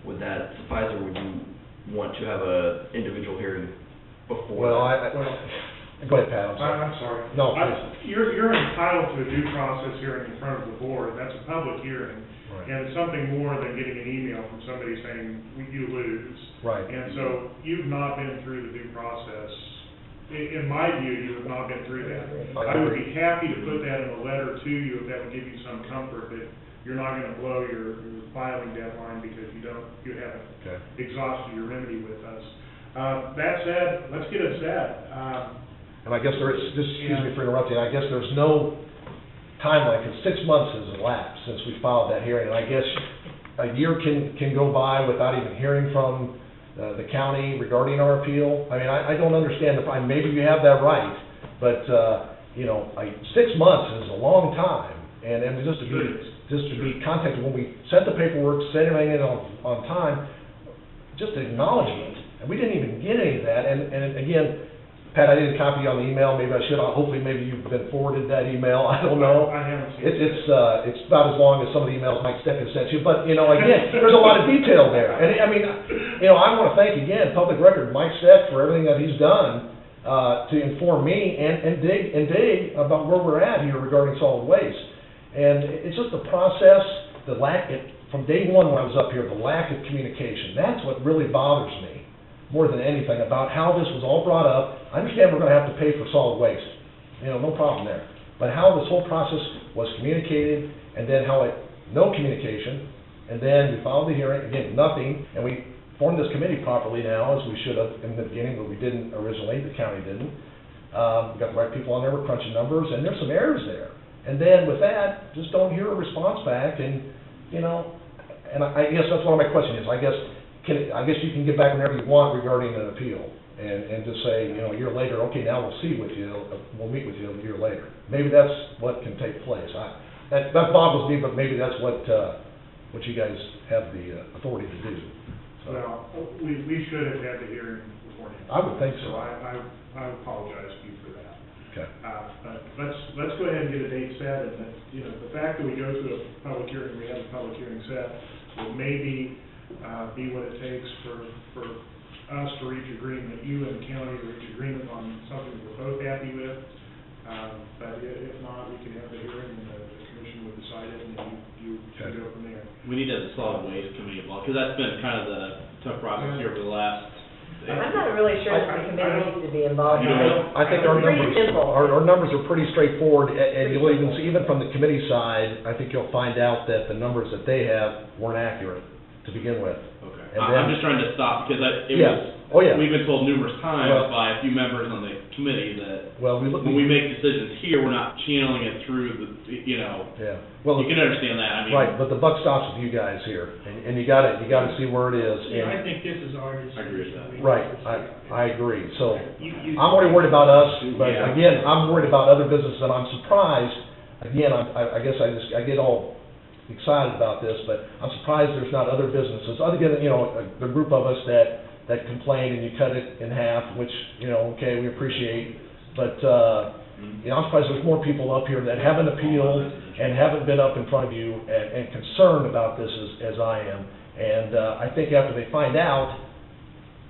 would that suffice, or would you want to have a individual hearing before? Well, go ahead, Pat, I'm sorry. I'm sorry. No, please. You're entitled to a due process hearing in front of the board. That's a public hearing. Right. And it's something more than getting an email from somebody saying, you lose. Right. And so you've not been through the due process. In my view, you have not been through that. I would be happy to put that in a letter to you if that would give you some comfort that you're not gonna blow your filing deadline because you haven't exhausted your remedy with us. That said, let's get it set. And I guess excuse me for interrupting, I guess there's no timeline, because 6 months has elapsed since we filed that hearing, and I guess a year can go by without even hearing from the county regarding our appeal. I mean, I don't understand maybe you have that right, but, 6 months is a long time, and just to be contacted, when we sent the paperwork, sent everything in on time, just acknowledgement, and we didn't even get any of that, and again, Pat, I didn't copy you on the email, maybe I should, hopefully maybe you've been forwarded that email, I don't know. I haven't seen it. It's about as long as some of the emails Mike Steck has sent you, but, you know, again, there's a lot of detail there. And, I mean, you know, I wanna thank again, public record, Mike Steck for everything that he's done, to inform me and dig about where we're at here regarding solid waste. And it's just the process, the lack, from day one when I was up here, the lack of communication, that's what really bothers me more than anything, about how this was all brought up. I understand we're gonna have to pay for solid waste, you know, no problem there. But how this whole process was communicated, and then how no communication, and then we filed the hearing, again, nothing, and we formed this committee properly now, as we should have in the beginning, but we didn't originally, the county didn't. We got the right people on there, we're crunching numbers, and there's some errors there. And then with that, just don't hear a response back, and, you know, and I guess that's one of my questions is, I guess you can get back whenever you want regarding an appeal, and just say, you know, a year later, okay, now we'll meet with you a year later. Maybe that's what can take place. That boggles me, but maybe that's what you guys have the authority to do. So, Well, we should have had the hearing beforehand. I would think so. So I apologize to you for that. Okay. But let's go ahead and get a date set, and that, you know, the fact that we go to a public hearing, we have a public hearing set, will maybe be what it takes for us to reach agreement, you and the county to reach agreement on something we're both happy with. But if not, we can have the hearing, and the commission would decide it, and then you can go from there. We need to have the solid waste committee involved, because that's been kind of the tough process here for the last. I'm not really sure that the committee needs to be involved. I think our It's numbers, pretty simple. our numbers are pretty straightforward, and you'll even see, even from the committee side, I think you'll find out that the numbers that they have weren't accurate to begin with. Okay. And I'm then- just trying to stop, because we've been told numerous times Well- by a few members on the committee that Well, when we make decisions here, we're not channeling it through the, you know, Yeah, well, you can understand that, I mean. right, but the buck stops with you guys here, and you gotta see where it is, Yeah, I and, think this is our decision. I agree with that. right, I agree, so, You- I'm already worried about us, but Yeah. again, I'm worried about other businesses, and I'm surprised, again, I guess I get all excited about this, but I'm surprised there's not other businesses, other than, you know, the group of us that complain and you cut it in half, which, you know, okay, we appreciate, but, you know, I'm surprised there's more people up here that haven't appealed and haven't been up in front of you and concerned about this as I am, and, I think after they find out,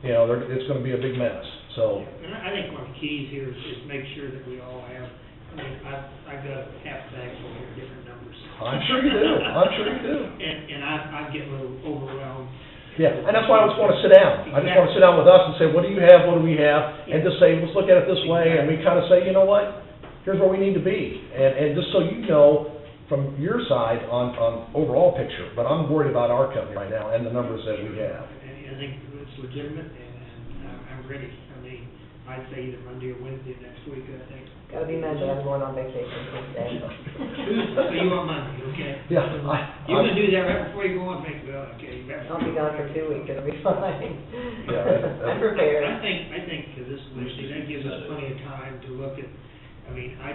you know, it's gonna be a big mess, so. And I think one of the keys here is make sure that we all have, I mean, I've got half bags over here, different numbers. I'm sure you do. And I'm getting a little overwhelmed. Yeah, and that's why I just wanna sit down. I just wanna sit down with us and say, what do you have, what do we have? And just say, let's look at it this way, and we kinda say, you know what? Here's where we need to be. And just so you know, from your side on overall picture, but I'm worried about our company right now and the numbers that we have. And I think it's legitimate, and I'm ready. I mean, I'd say either Monday or Wednesday next week, I think. Gotta be Monday, I'm going on vacation Tuesday. So you want Monday, okay? Yeah, You can do that right before you go on vacation, okay? you better- I'll be gone for 2 weeks, it'll be fine. Yeah, I'm prepared. I think to this Wednesday, that gives us plenty of time to look at, I mean, I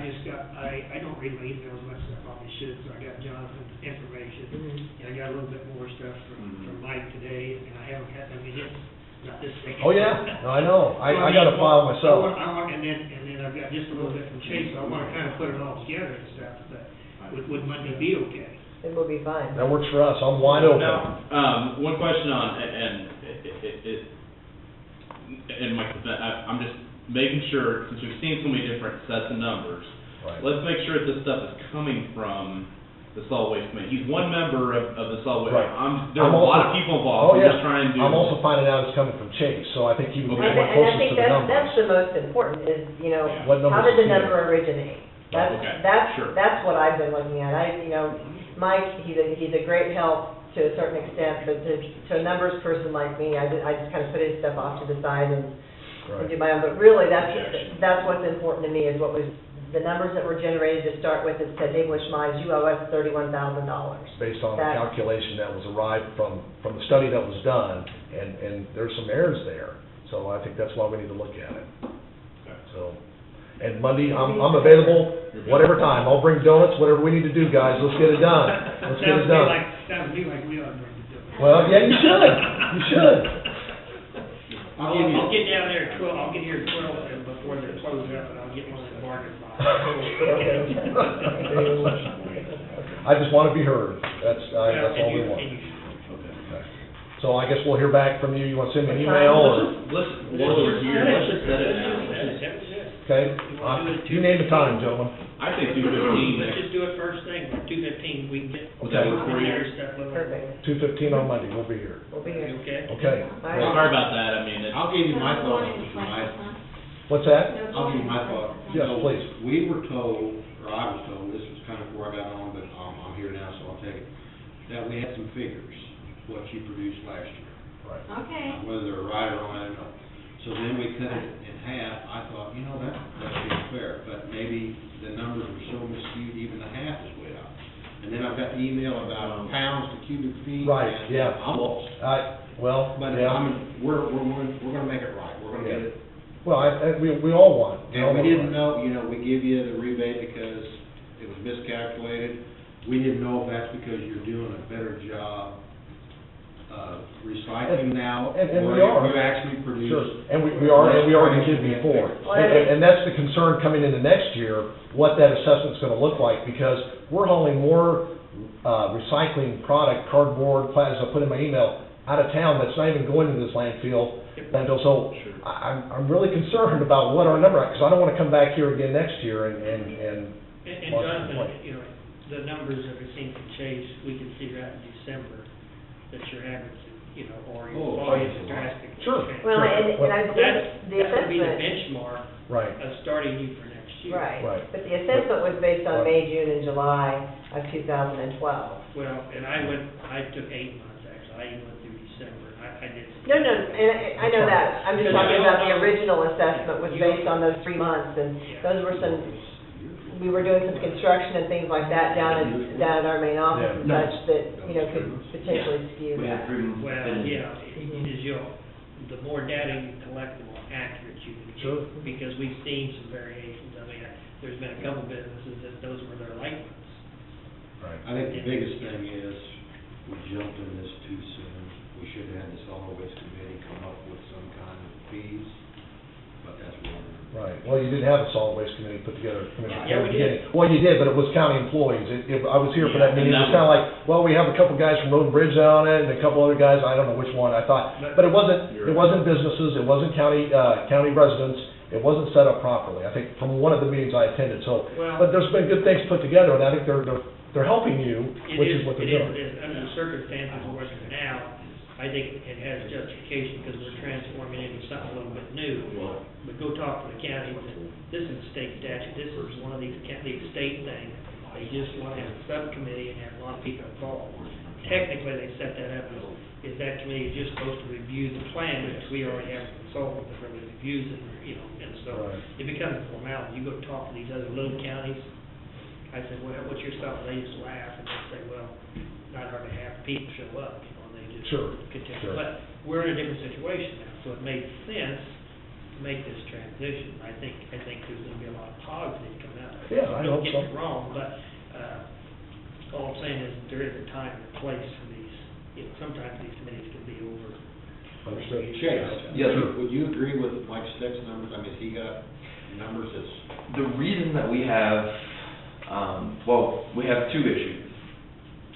don't read my emails much as I probably should, so I got Jonathan's information. Mhm. And I got a little bit more stuff from Mike today, and I haven't had, I mean, it's not this big. Oh, yeah, no, I know. I got a file myself. And then I've got just a little bit from Chase, so I wanna kinda put it all together and stuff, but would Monday be okay? It will be fine. That works for us. I'm wide open. Now, one question on, and Mike, I'm just making sure, since we've seen so many different sets of numbers, Right. let's make sure that this stuff is coming from the solid waste committee. He's one member of the solid waste. Right. There are a lot of people involved, Oh, we're yeah. just trying to. I'm also finding out it's coming from Chase, so I think he would be Okay. more And I closest think to the that's numbers. the most important, is, you know, What numbers how did the is he? number originate? Okay, sure. That's what I've been looking at. Mike, he's a great help to a certain extent, but to a numbers person like me, I just kind of put his stuff off to the side and do my own. But really, that's what's important to me, is what was, the numbers that were generated to start with. It said, English Mines, you owe us $31,000. Based on the calculation that was arrived from the study that was done, and there's some errors there. So I think that's why we need to look at it. So, and Monday, I'm available whatever time. I'll bring donuts, whatever we need to do, guys. Let's get it done. Let's get it done. Sounds to me like we ought to bring it to. Well, yeah, you should. You should. I'll give you. I'll get down there at 12, I'll get here at 12, and before they close up, and I'll get one of the bargain boxes. I just want to be heard. That's all we want. Okay. So I guess we'll hear back from you. You want to send me an email or? While we're here, let's just set it now. Okay. You name the time, gentlemen. I think 2:15. Let's just do it first thing, 2:15, we can get. Would that work for you? Perfect. 2:15 on Monday. We'll be here. We'll be here. Okay? Okay. All right. Sorry about that, I mean, it's. I'll give you my thoughts, Mr. Knight. What's that? I'll give you my thought. Yes, You know, please. We were told, or I was told, this was kind of before I got on, but I'm here now, so I'll take it, that we had some figures, what she produced last year. Right. Okay. Whether they're right or wrong, I don't know. So then we cut it in half. I thought, that seems fair, but maybe the numbers were so skewed, even the half is way out. And then I've got the email about pounds to cubic feet. Right, and yeah. I'm lost. But But I mean, we're gonna make it right. We're gonna get it. Well, we all want. And we didn't know, we give you the rebate because it was miscalculated. We didn't know if that's because you're doing a better job of recycling now. And we or are. you actually produce. Sure, and we are, and we already did before. And that's the concern coming into next year, what that assessment's gonna look like, because we're hauling more, recycling product, cardboard, plastic, I put in my email, out of town that's not even going to this landfill. So I'm really concerned about what our number, because I don't wanna come back here again next year and. And Jonathan, the numbers that we seem to chase, we can see right in December that you're averaging, or your volume is drastically Sure. changed. Well, and I believe the That would be the assessment, benchmark Right. of starting you for next year. right, Right. but the assessment was based on May, June, and July of 2012. Well, and I took 8 months, actually, I even went through December, I did. No, and I know that, I'm just talking about the original assessment was based on those 3 months, and those were we were doing some construction and things like that down at our main office and Yeah. such that, could potentially skew We had that. 3 months. Well, finish. yeah, the more data you collect, the more accurate you can be. Sure. Because we've seen some variations, there's been a couple businesses that those were their late ones. Right. I think the biggest thing is, we jumped in this too soon. We should have had the solid waste committee come up with some kind of fees, but that's where. Right, well, you didn't have a solid waste committee put together. Yeah, we did. Well, you did, but it was county employees. I was here for that meeting, it was kinda like, well, we have a couple guys from Road and Bridge on it, and a couple other guys, I don't know which one, I thought. But it wasn't businesses, it wasn't county residents, it wasn't set up properly, I think, from one of the meetings I attended, so. Well- But there's been good things put together, and I think they're helping you, which is what they're doing. It is, under the circumstances we're in now, I think it has justification because we're transforming into something a little bit new. But go talk to the county, this is a state statute, this is one of these state things. They just want to have a subcommittee and have a lot of people involved. Technically, they set that up is that committee is just supposed to review the plan, because we already have a consultant that really reviews it, and so Right. it becomes a formality. You go talk to these other little counties, I said, well, what's your stuff? They just laugh and they say, well, not hardly half the people show up, and they just Sure, continue. sure. But we're in a different situation now, so it made sense to make this transition. I think there's gonna be a lot of positives coming out of it. Yeah, I hope so. Don't get me wrong, but, all I'm saying is there is a time and a place for these, sometimes these committees can be over. Understood. Chase, Yes, sir. would you agree with Mike Stick's numbers? I mean, he got numbers that's. The reason that we have, we have two issues.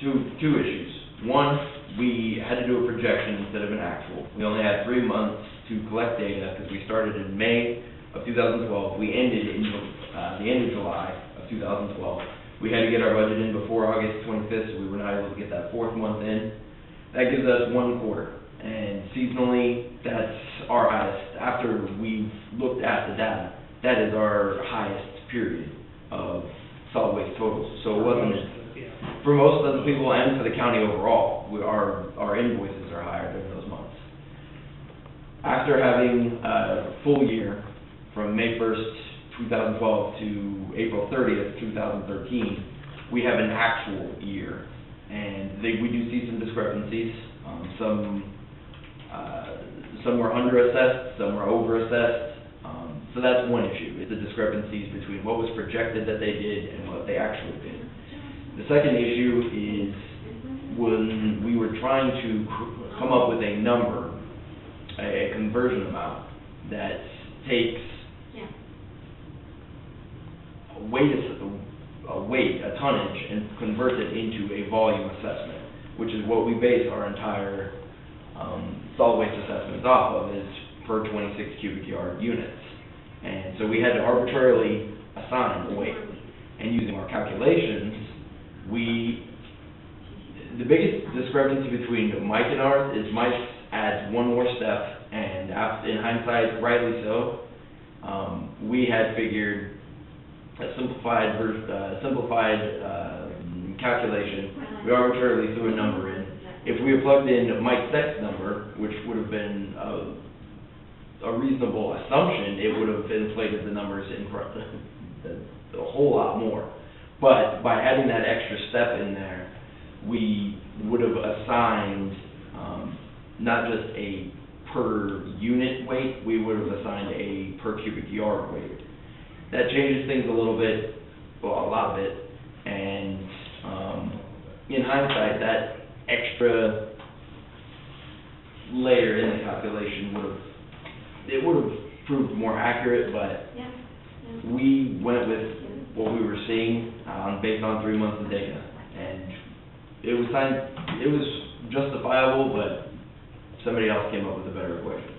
Two issues. One, we had to do a projection instead of an actual. We only had 3 months to collect data because we started in May of 2012. We ended in the end of July of 2012. We had to get our budget in before August 25th, so we were not able to get that 4th month in. That gives us 1 quarter. And seasonally, that's our highest. After we've looked at the data, that is our highest period of solid waste totals. So it wasn't, for most of the people and for the county overall, our invoices are higher during those months. After having a full year, from May 1st, 2012 to April 30th, 2013, we have an actual year. And we do see some discrepancies. Some were under-assessed, some were over-assessed. So that's one issue, is the discrepancies between what was projected that they did and what they actually did. The second issue is when we were trying to come up with a number, a conversion amount that takes Yeah. a tonnage, and converts it into a volume assessment, which is what we base our entire, solid waste assessments off of, is per 26 cubic yard units. And so we had to arbitrarily assign a weight. And using our calculations, the biggest discrepancy between Mike and ours is Mike adds one more step, and in hindsight, rightly so. We had figured a simplified calculation. We arbitrarily threw a number in. If we had plugged in Mike's next number, which would have been a reasonable assumption, it would have inflated the numbers a whole lot more. But by adding that extra step in there, we would have assigned not just a per unit weight, we would have assigned a per cubic yard weight. That changes things a little bit, well, a lot of it, and in hindsight, that extra layer in the calculation would have proved more accurate, but Yeah. we went with what we were seeing based on 3 months of data, and it was justifiable, but somebody else came up with a better equation.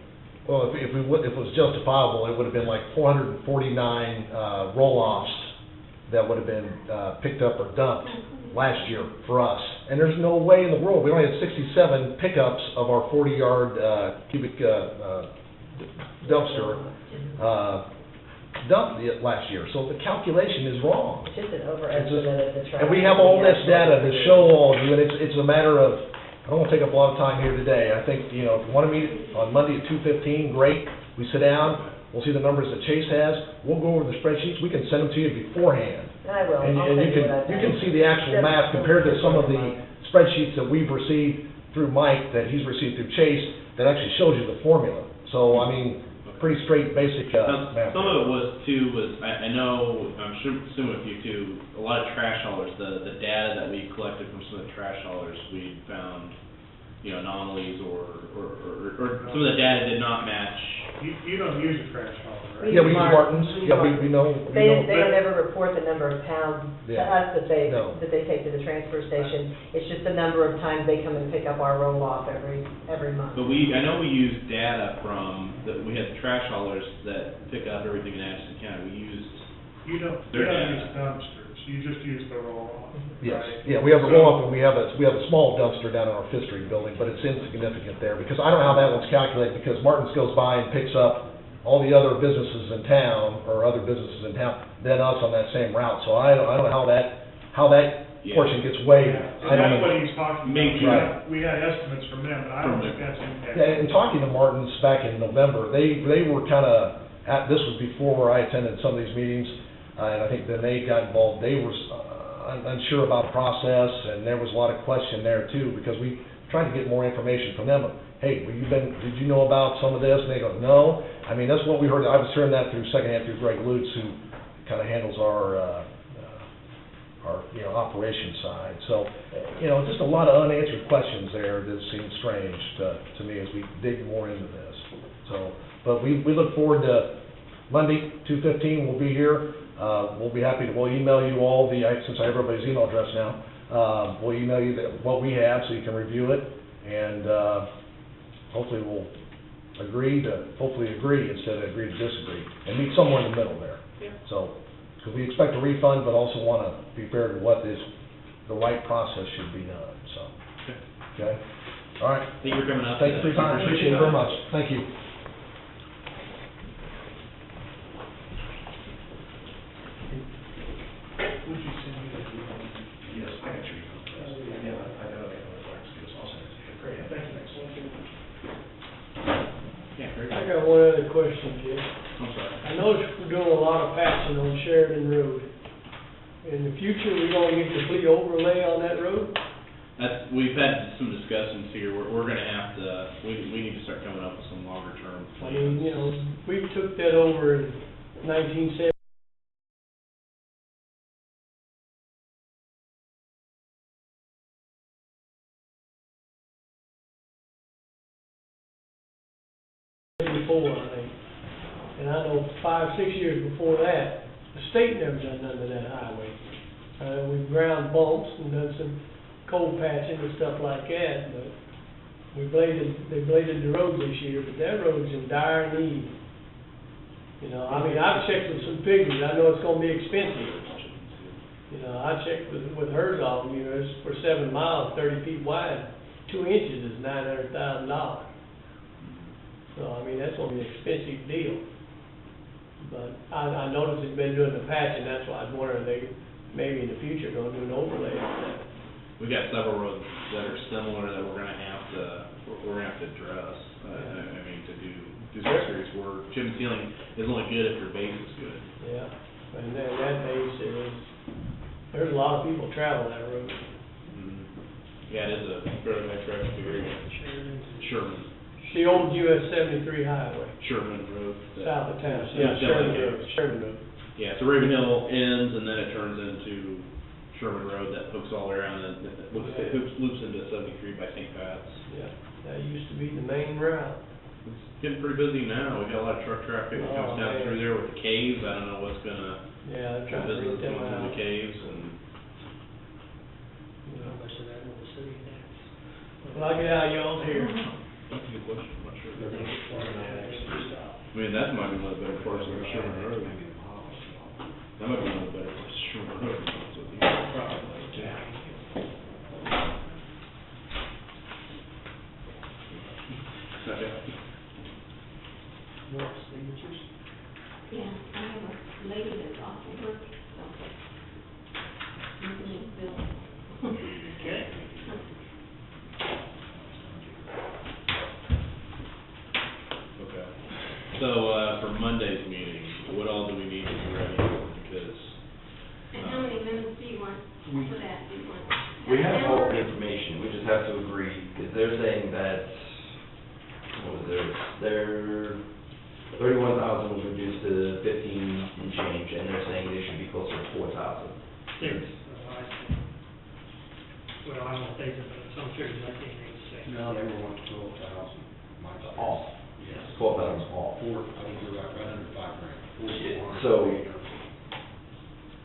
Well, if it was justifiable, it would have been like 449 roll-offs that would have been picked up or dumped last year for us. And there's no way in the world, we only had 67 pickups of our 40-yard cubic dumpster dumped last year. So the calculation is wrong. It's just an overestimate of the traffic. And we have all this data to show all of you, and it's a matter of, I don't want to take up a lot of time here today. I think, if you want to meet on Monday at 2:15, great. We sit down, we'll see the numbers that Chase has, we'll go over the spreadsheets, we can send them to you beforehand. I will. And I'll you send you what I can think. see the actual math compared to some of the spreadsheets that we've received through Mike, that he's received through Chase, that actually shows you the formula. So, I mean, pretty straight, basic math. Some of it I know, I'm sure, assuming with you too, a lot of trash haulers, the data that we collected from some of the trash haulers, we found, anomalies or some of the data did not match. You don't use a trash hauler, right? Yeah, we use Martins, yeah, we know. They don't ever report the number of pounds to Yeah. us that they No. take to the transfer station. It's just the number of times they come and pick up our roll-off every month. But I know we use data we had trash haulers that pick up everything in Atchison County. You don't They're use data. dumpsters, you just use the roll-off, Yes, right? yeah, we have a roll-off, and we have a small dumpster down in our Fifth Street building, but it's insignificant there, because I don't know how that one's calculated, because Martins goes by and picks up all the other businesses in town, or other businesses in town, than us on that same route, so I don't know how that Yeah. portion gets weighed. And I don't that's know. what he's talking Maybe. about. We had estimates from them, but I don't think that's impacted. Yeah, and talking to Martins back in November, they were kind of, this was before I attended some of these meetings, and I think then they got involved, they were unsure about the process, and there was a lot of question there too, because we tried to get more information from them. Hey, did you know about some of this? And they go, no. I mean, that's what we heard, I was hearing that secondhand through Greg Lutz, who kind of handles our operations side. So, just a lot of unanswered questions there that seem strange to me as we dig more into this. So, but we look forward to Monday, 2:15, we'll be here. We'll be happy to, we'll email you all since I have everybody's email address now, we'll email you what we have so you can review it, and hopefully we'll agree instead of agree to disagree, and meet somewhere in the middle there. So, because we expect a refund, but also want to be fair to what is the right process should be done, so. Okay? All right. Thank you for coming out. Thank you for your time, appreciate it very much. Thank you. Yes, I got your email address. Yeah, I got it. I'll send it to you. Great, thank you. Yeah, very I good. got one other question, Jim. I'm sorry. I noticed we're doing a lot of patching on Sheridan Road. In the future, we gonna get complete overlay on that road? We've had some discussions here, we're gonna have to, we need to start coming up with some longer term I plans. mean, we took that over in 1970. '84, I think. And I know 5, 6 years before that, the state never done nothing to that highway. We've ground bumps and done some cold patching and stuff like that, but they bladed the road this year, but that road's in dire need. You know, I mean, I've checked with some figures, I know it's gonna be expensive. You know, I checked with Herzog, you know, it's for 7 miles, 30 feet wide, 2 inches is $900,000. So, I mean, that's gonna be an expensive deal. But I noticed it's been doing the patching, that's why I was wondering, they maybe in the future gonna do an overlay of that. We got several roads that are similar that we're gonna have to address. I mean, to do some serious work. Chip and sealing is only good if your base is good. Yeah, and that base is, there's a lot of people travel that road. Mhm. Yeah, it is a fairly nice traffic area. Sherman. The old US 73 highway, Sherman Road. south of town, Yeah, Sherman Road. Yeah, so Raven Hill ends and then it turns into Sherman Road that hooks all the way around and it loops into 73 by St. Pat's. Yeah, that used to be the main route. It's getting pretty busy now. We got a lot of truck traffic that comes down man. through there with the caves. I don't know what's gonna, Yeah, they're trying to business rent them going through out. the caves and. How much of that will the city tax? Well, I get out y'all's here. That's a good question, I'm not sure. I think it's far enough. I mean, that might be one of the better parts of Sherman Road. That might be one of the better parts of Sherman Road. to be honest with you. Probably, yeah. Okay. More signatures? Yeah, I have a lady that's off of work, so. Using this bill. Okay. Okay. So, for Monday's meeting, what all do we need to be ready for? Because, And how many minutes do you want for that? Do you want? We have half all hour? the information, we just have to agree, because they're saying that, what was their 31,000 was reduced to 15 and change, and they're saying they should be closer to 4,000. 6, well, I don't know if they said, but some figures I can't even say. No, they were 12,000. Off. Yes. 12,000 off. I think you're right under $5,000. So,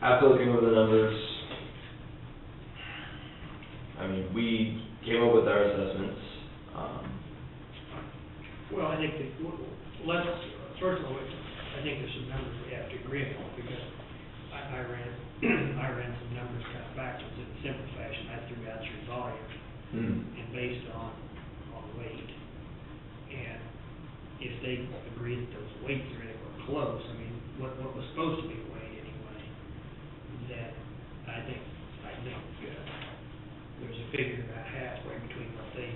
after looking over the numbers, I mean, we came up with our assessments, Well, I think that, let's, first of all, I think there's some numbers we have to agree on, because I ran some numbers kind of backwards in a simple fashion. I threw out your volume and based on weight. And if they agree that those weights are anywhere close, I mean, what was supposed to be weight anyway, that I think there's a figure about halfway between what they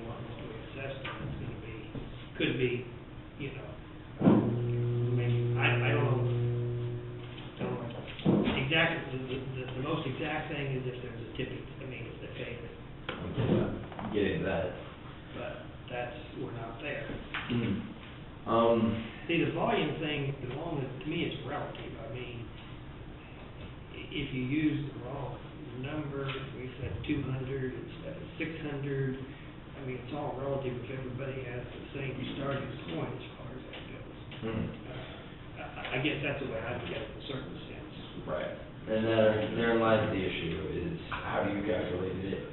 want us to assess, and it's gonna be, could be, you know, maybe, I don't know. Exactly, the most exact thing is if there's a tipping, I mean, if they pay it, getting that. but we're not there. See, the volume thing, to me, it's relative. I mean, if you use the wrong number, we said 200 instead of 600, I mean, it's all relative if everybody has the same starting point as far as that goes. I guess that's the way I look at it in a certain sense. Right. And therein lies the issue, is how do you calculate it?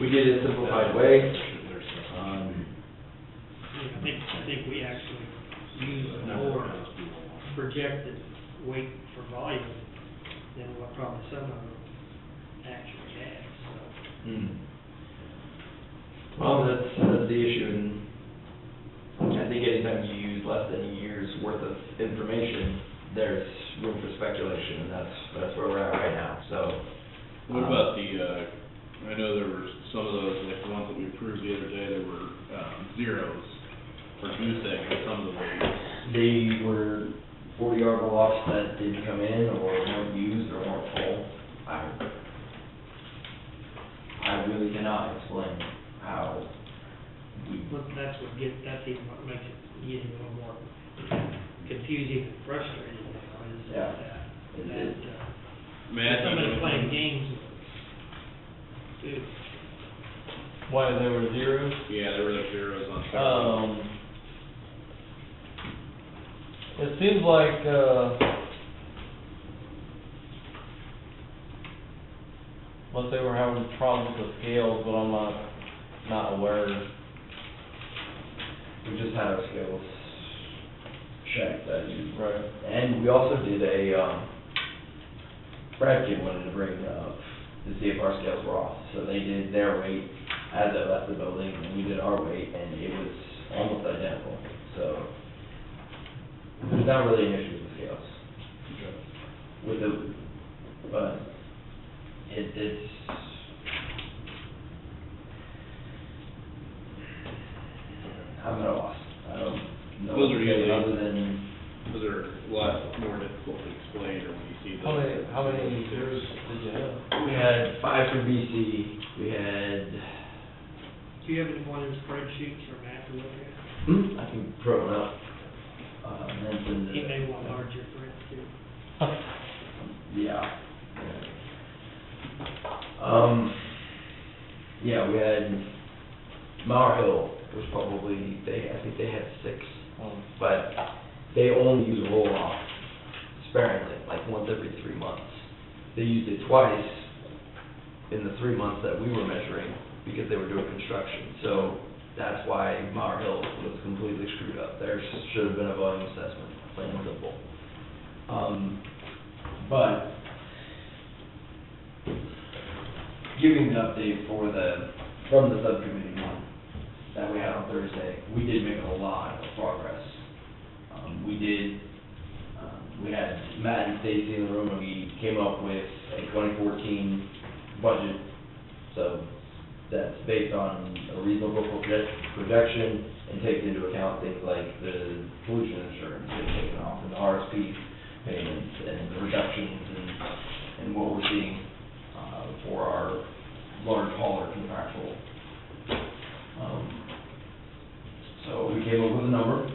We did it a simplified way. I think we actually use a more projected weight for volume than what probably some of them actually have, so. Well, that's the issue, and I think anytime you use less than a year's worth of information, there's room for speculation, and that's where we're at right now, so. what about I know there were some of those, like the ones that we approved the other day, there were, zeros or goose eggs on some of the weights. They were 40-yard blocks that didn't come in, or weren't used, or weren't full. I really cannot explain how we. But that's even what makes it getting a little more confusing and frustrating now, is Yeah. that somebody playing games too. Why, there were zeros? Yeah, there were like zeros on some. It seems like, unless they were having problems with the scales, but I'm not aware. We just had our scales checked, Right. and we also did Brad Kid wanted to bring up to see if our scales were off. So they did their weight as they left the building, and we did our weight, and it was almost identical. So there's not really an issue with the scales. But it's I'm at a loss. I don't know. Those are usually- other than. Those are a lot more difficult to explain, or when you see How those. many years did you have? We had 5 for BC, we had, Do you have any one of those spreadsheets for Matt to look at? I can throw one up. And then send He it. may want larger print too. Yeah. Yeah, we had Mauer Hill was probably, I think they had 6, but they only use a roll-off sparingly, like once every 3 months. They used it twice in the 3 months that we were measuring because they were doing construction. So that's why Mauer Hill was completely screwed up. There should have been a volume assessment, plain and simple. But giving an update from the subcommittee meeting that we had on Thursday, we did make a lot of progress. We had Matt and Stacy in the room, and we came up with a 2014 budget. So that's based on a reasonable projection and takes into account things like the pollution insurance getting taken off, and the RSP payments, and the reductions and what we're seeing for our large hauler contractual. So we came up with a number,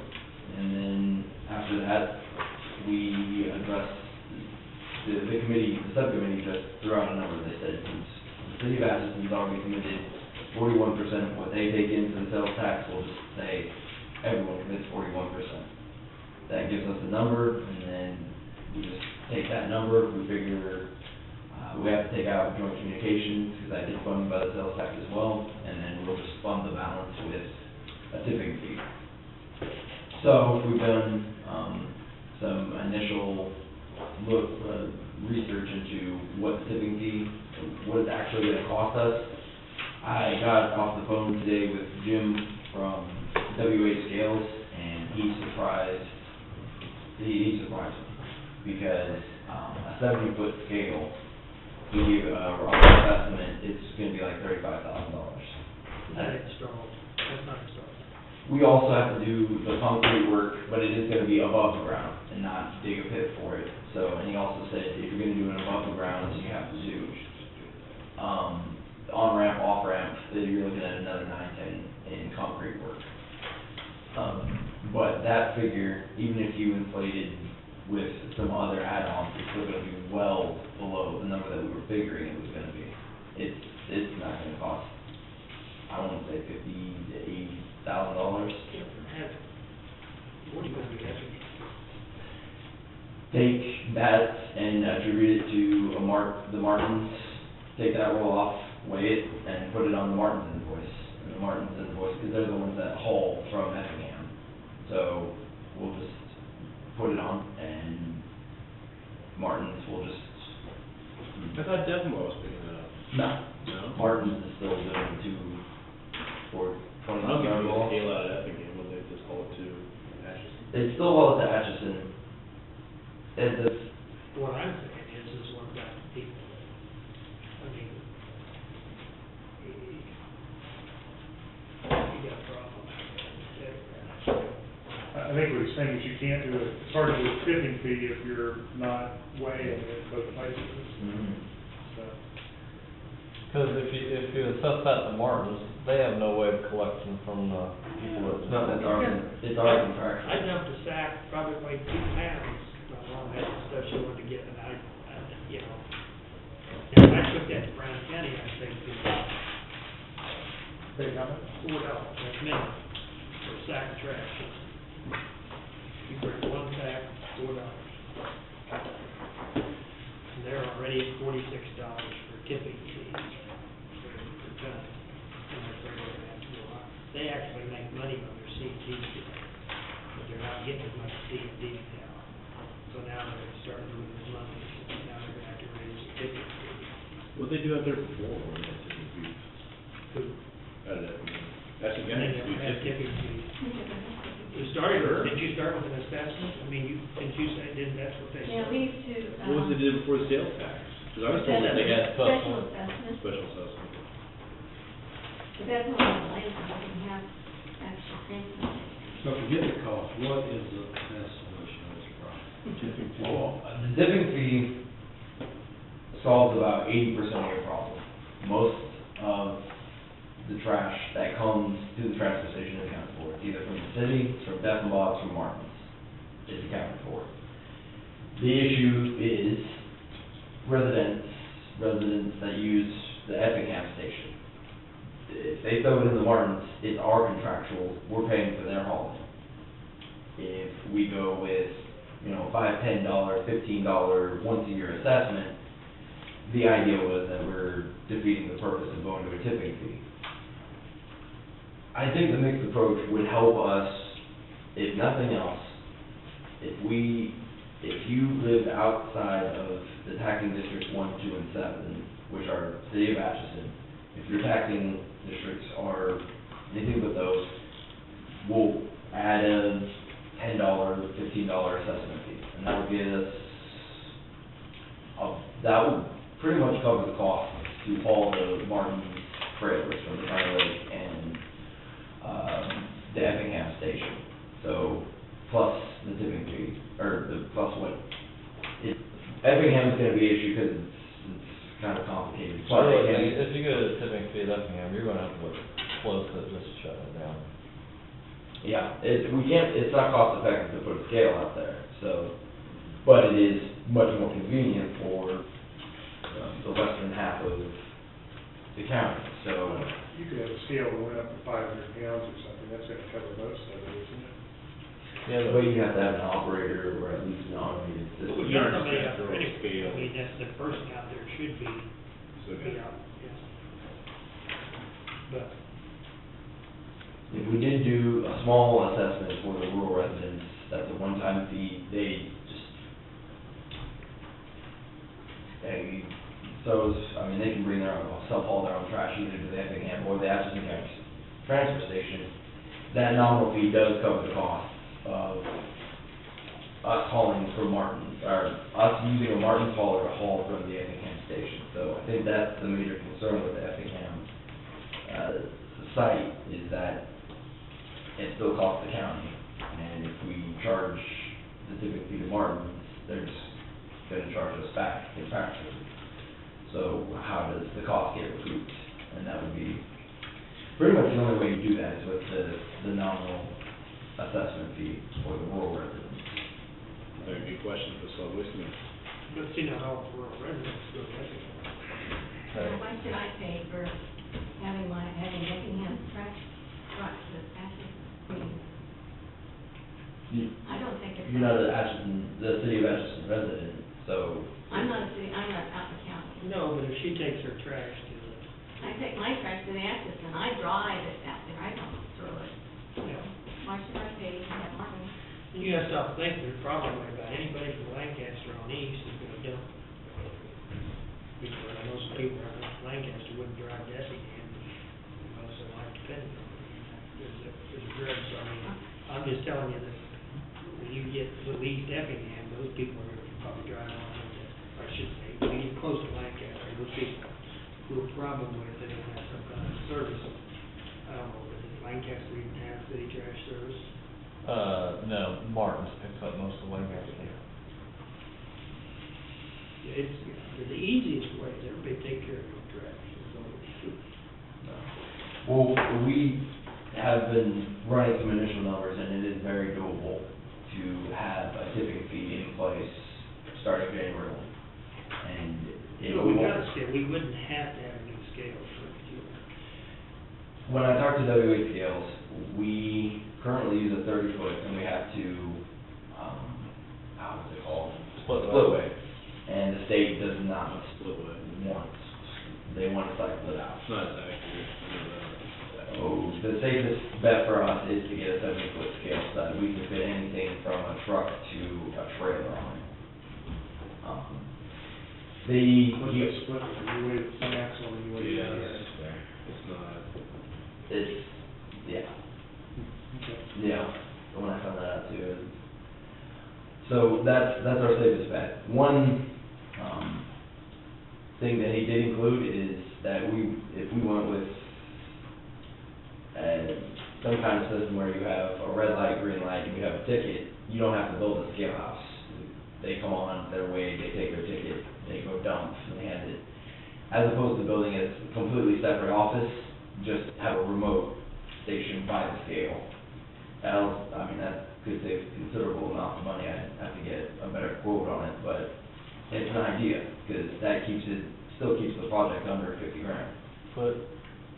and then after that, we addressed, the subcommittee just threw out a number. They said, since the city of Atchison's already committed 41% of what they take into the sales tax, we'll just say everyone commits 41%. That gives us a number, and then we just take that number, we figure, we have to take out joint communications, because that gets funded by the sales tax as well, and then we'll just fund the balance with a tipping fee. So we've done some initial research into what the tipping fee, what it's actually going to cost us. I got off the phone today with Jim from WA Scales, and he's surprised me, because a 70-foot scale, he gave a rough estimate, it's going to be like $35,000. That's installed, that's not installed. We also have to do the concrete work, but it is gonna be above the ground and not dig a pit for it. So, and he also said, if you're gonna do it above the ground, you have to do, on-ramp, off-ramp, then you're looking at another $910 in concrete work. But that figure, even if you inflated with some other add-ons, it's still gonna be well below the number that we were figuring it was gonna be. It's not gonna cost, I wanna say $50,000 to $80,000. What do you want to do? Take that and attribute it to the Martins, take that roll off, weigh it, and put it on the Martins invoice. And the Martins invoice, because they're the ones that haul from Effingham. So we'll just put it on, and Martins will just. I thought Devmo was picking that up. No. No? Martins is still doing 2 for 20 I'll give yard you a roll. scale out of Effingham, when they just haul it to Atchison. They still haul it to Atchison. What I'm saying is what about the people? I mean, you got a problem. I think what he's saying is you can't do it, it's hard to do a tipping fee if you're not weighing it both places. So, Because if you assess that to Martins, they have no way of collecting from the people that. No, it's our contract. I dumped a sack, probably weighed 2 pounds, my mom had some stuff she wanted to get, and I, you know, and I took that to Brown County, I think, big number? $4, that's minimum, for a sack of trash. You bring 1 sack, getting as much D and D now. So now they're starting to lose money, now they're gonna have to raise the tipping fee. What they do out there before, when they had tipping fees? Out of that, that's And then they'll have tipping fees. You started, did you start with an assessment? I mean, didn't you say, that's what they Yeah, started? we used to, What was they did before the sales tax? Because I was told that they had special assessment, special assessment. but that's only on land, so we can have actual transfer. So forget the cost, what is the best solution to this problem? Tipping fee. The tipping fee solves about 80% of your problem. Most of the trash that comes to the transfer station is accounted for. It's either from the city, from Deffenbach's, from Martin's. It's accounted for. The issue is residents that use the Effingham station. If they throw it in the Martins, it's our contractual, we're paying for their hauling. If we go with, $5, $10, $15 once a year assessment, the idea was that we're defeating the purpose of going to a tipping fee. I think the mixed approach would help us, if nothing else, if you lived outside of the taxing districts 1, 2, and 7, which are City of Atchison, if your taxing districts are anything but those, we'll add a $10, $15 assessment fee, and that would get us, that would pretty much cover the cost to haul the Martin trailers from the County Lake and the Effingham station. So, plus the tipping fee, plus what, Effingham is gonna be an issue because it's kind of complicated. So I really think if you go to the tipping fee at Effingham, you're gonna have to look close at just shutting it down. Yeah, it's not cost effective to put a scale out there, so, but it is much more convenient for the western half of the county, so. You could have a scale that went up to 500 pounds or something, that's gonna cover most of it, isn't it? Yeah, but you have to have an operator or at least an automated system. Well, you're somebody out there, I mean, that's the person out there should be out, yeah. But, If we did do a small assessment for the rural residents, that's a one-time fee, they can bring their own, self-haul their own trash either to the Effingham or the Atchison County transfer station. That nominal fee does cover the cost of us hauling from Martin, or us using a Martin's hauler to haul from the Effingham station. So I think that's the major concern with the Effingham, site, is that it still costs the county. And if we charge the tipping fee to Martin's, they're just gonna charge us back in practice. So how does the cost get recouped? And that would be pretty much the only way you do that is with the nominal assessment fee for the rural residents. That would be a question for solid waste committee. but see, not all rural residents go to Effingham. Well, why should I pay for having Effingham trash trucks that passes? I don't think it's. You're not the city of Atchison resident, so. I'm not out in the county. No, but if she takes her trash to the, I take my trash to the Atchison, I drive it out there, I don't throw it. Why should I pay to have Martin? you have to stop thinking, there's probably about anybody from Lancaster on east is gonna dump. Because I know some people around Lancaster wouldn't drive to Effingham, because they like depending on it. There's a grudge, so I mean, I'm just telling you that when you get to East Effingham, those people are gonna probably drive on it, or I should say, when you get close to Lancaster, those people who have a problem with it and have some kind of service. I don't know, does Lancaster even have city trash service? No, Martin's picks up most of Lancaster. It's, the easiest way is everybody take care of your trash, so Well, we have been running some initial numbers, and it is very doable to have a tipping fee in place starting January 1. And it we will. got a scale, we wouldn't have to have a new scale for fuel. When I talk to WA scales, we currently use a 30-foot, and we have to, how is it called? Splitway. And the state does not Splitway. want, they want to cycle it out. It's not as accurate. I know that. So the safest bet for us is to get a 70-foot scale so that we can fit anything truck to a trailer on it. What's the split, you weigh one axle and you weigh the other? It's not. It's, yeah. Yeah, when I found that out too. So that's our safest bet. One, thing that he did include is that if we went with, some kind of system where you have a red light, green light, and you have a ticket, you don't have to build a scale house. They come on their way, they take their ticket, they go dump, and they hand it. As opposed to building a completely separate office, just have a remote station by the scale. That could save considerable amount of money. I'd have to get a better quote on it, but it's an idea, because that still keeps the project under 50 grand. But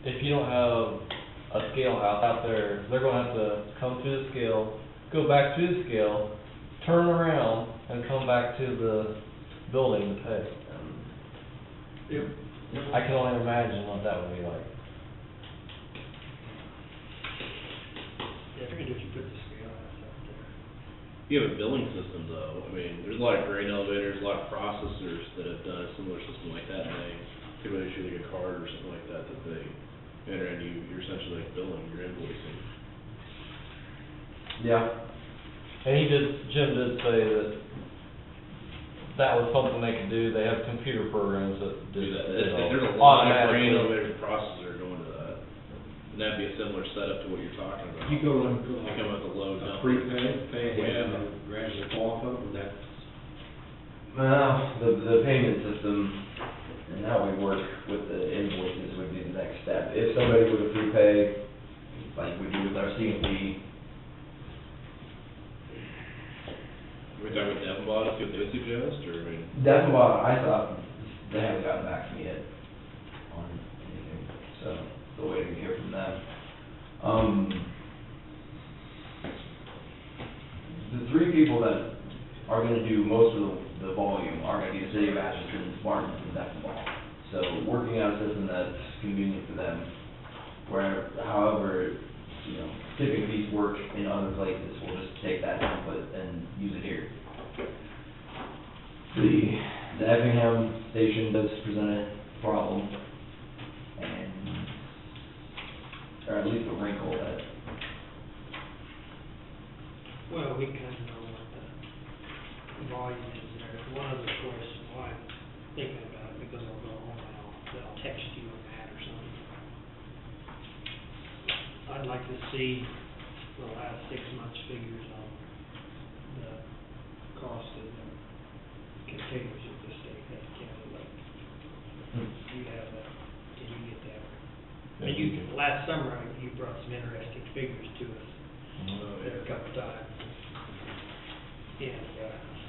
if you don't have a scale house out there, they're gonna have to come to the scale, go back to the scale, turn around, and come back to the building to pay. I can only imagine what that would be like. Yeah, if you're gonna do it, you put the scale house up there. You have a billing system though, I mean, there's a lot of grain elevators, a lot of processors that have done a similar system like that, and they typically issue like a card or something like that they enter, and you're essentially like billing, you're invoicing. Yeah. And Jim did say that was something they could do. They have computer programs that do that. There's a lot of grain elevator processor going to that, and that'd be a similar setup to what you're talking about. You go run, You come with a load a dump. prepaid, pay ahead, and gradually fall off of it, would that? Well, the payment system and how we work with the invoices would be the next step. If somebody were to prepay, like we do with our CMP, We talking with Devonbot, see what they would suggest, or, I mean? Devonbot, I thought, they haven't gotten back to me yet on anything, so still waiting to hear from them. The three people that are gonna do most of the volume are gonna be the city of Atchison, Martin, and Devonbot. So working out a system that's convenient for them, however, typically these work in other places, we'll just take that template and use it here. The Effingham station does present a problem, or at least a wrinkle that. Well, we kind of know what the volume is there. One other question, why I'm thinking about it, because I'll go home and I'll text you on that or something. I'd like to see the last 6 months' figures on the cost of the containers at the state at the county lake. Do you have that? Can you get that? And last summer, you brought some interesting figures to us there a couple times. And,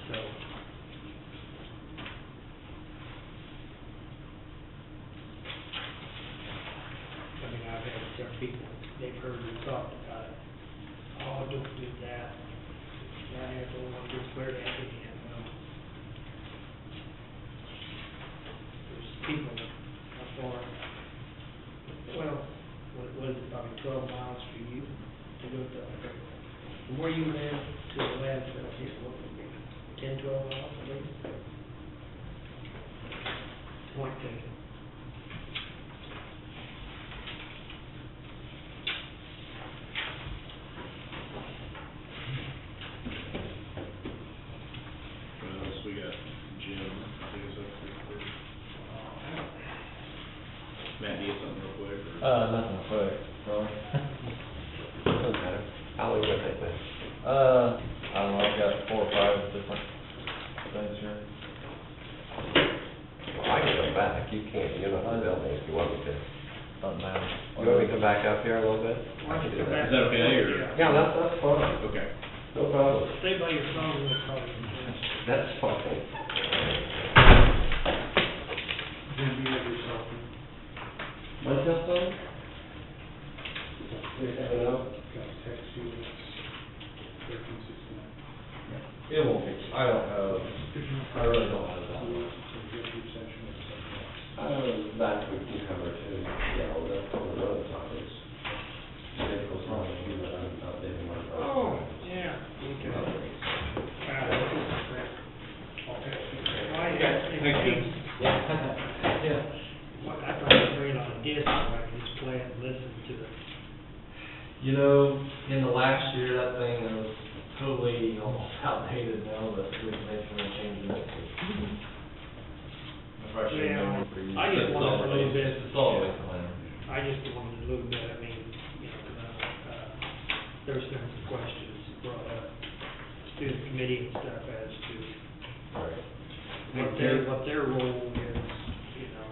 so. I've had several people, they've heard me talk about it. Oh, don't do that. I have to want to clear that again. There's people up far, well, what was it, probably 12 miles for you to go to, from where you live to the landfill here, what would it be, 10, 12 miles, I think? Point taken. We got Jim, things up there. Matt, need something real quick, or? Nothing quick, really. Doesn't matter. How long would it take, man? I don't know, I've got 4 or 5 different things here. Well, I can go back, you can't, you're not in the building if you want me to. Doesn't matter. You want me to come back up here a little bit? Why don't you come Is back? that okay, or? Yeah, that's fine. Okay. No problem. Stay by your phone, we'll call you. That's fine. Jim, you have your cell phone? My cell phone? Text you, 1369. It won't be, I really don't have that. That we can cover too. Yeah, well, that's one of the other topics. Vehicles running, but I'm not living my. Oh, yeah, okay. though, in the last year, that thing was totally almost outdated now, but we can make sure and change it. I probably should have known for you. I just wanted a little bit. It's all waste plan. I just wanted a little bit, I mean, you know, there's been some questions brought up, student committee and stuff as to what their role is, you know.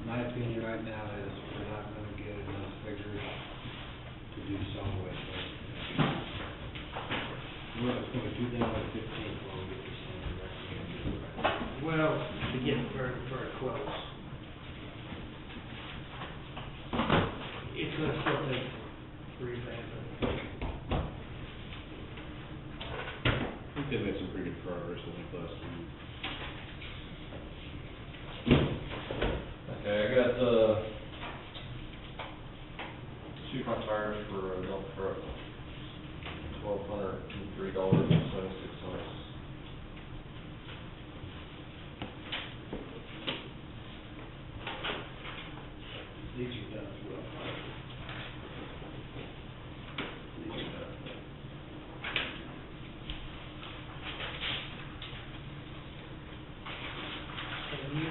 My opinion right now is we're not gonna get enough figures to do solid waste. We're gonna do 2015 when we get the same recommendation. Well, to get very, very close. It's gonna still take revamping. I think they made some pretty good progress, I think, last week. Okay, I got, 2 front tires for a dump truck, $1,203.76. These are done as well. These are done. And you,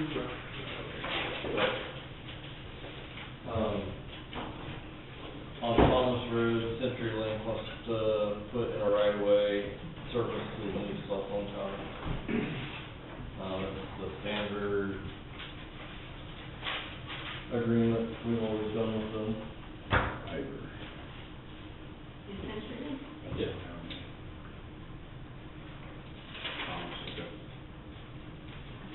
On Thomas Road, CenturyLink wants to put in a right-of-way service to the new cell phone tower. It's the standard agreement we've always done with them. Essentially, Yeah.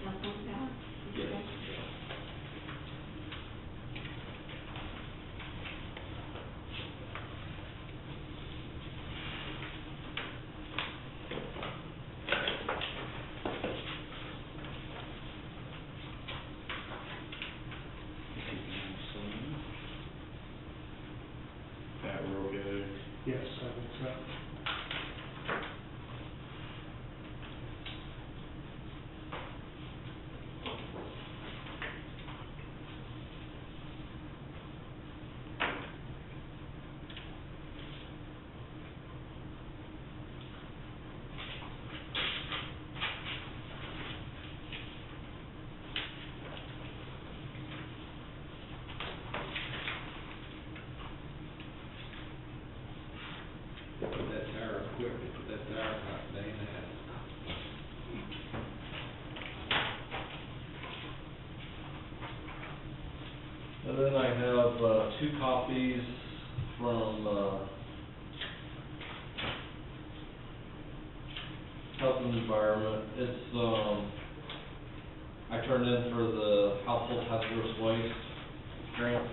cell phone tower. Yes. That we're okay. Yes, I think so. That tower equipment, that tower cost a day and a half. And then I have, 2 copies from, Health and Environment. It's, I turned in for the household hazardous waste grant.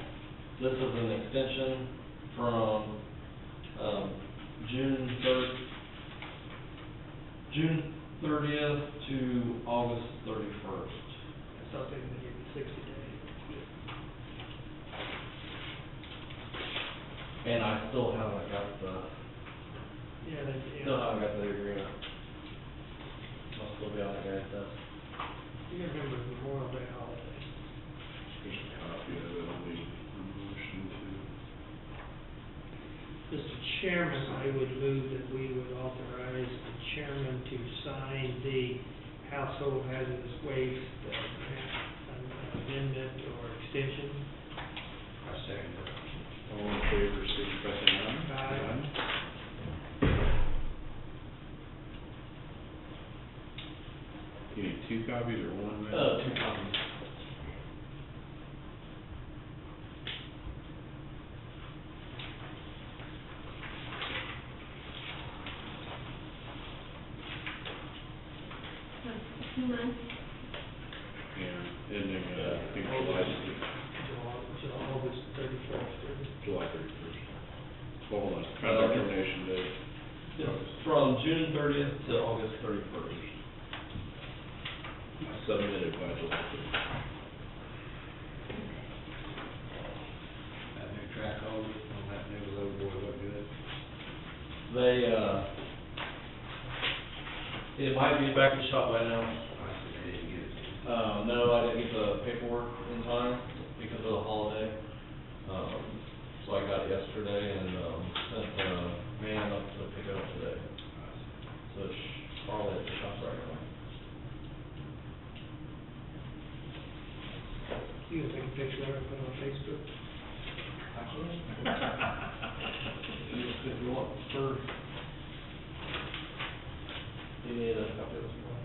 This is an extension from, June 30th to August 31st. I thought they were gonna give you 60 days. And I still haven't got the, Yeah, they, still haven't got the agreement. Must still be on the guys' desk. you remember Memorial Day holiday. There's a copy of it on the motion too. Mr. Chairman, I would move that we would authorize the chairman to sign the household hazardous waste amendment or extension. I second that. All in favor, signify by saying aye. Aye. You need 2 copies or 1, man? 2 copies. So, 2 months. Yeah, ending, I think July, August 31st. July 31st. Hold on, contract termination date. It's from June 30th to August 31st. Submitted by July 31st. That new track hole on that new load boy look good. They, it might be back in shop by now. I said they didn't get it. No, I didn't get the paperwork in time because of the holiday. So so I got it yesterday and, sent the man up to pick it up today. So it's probably at the shop right away. You gonna take a picture of it and put it on Facebook? If you want, first. You need a copy of this one?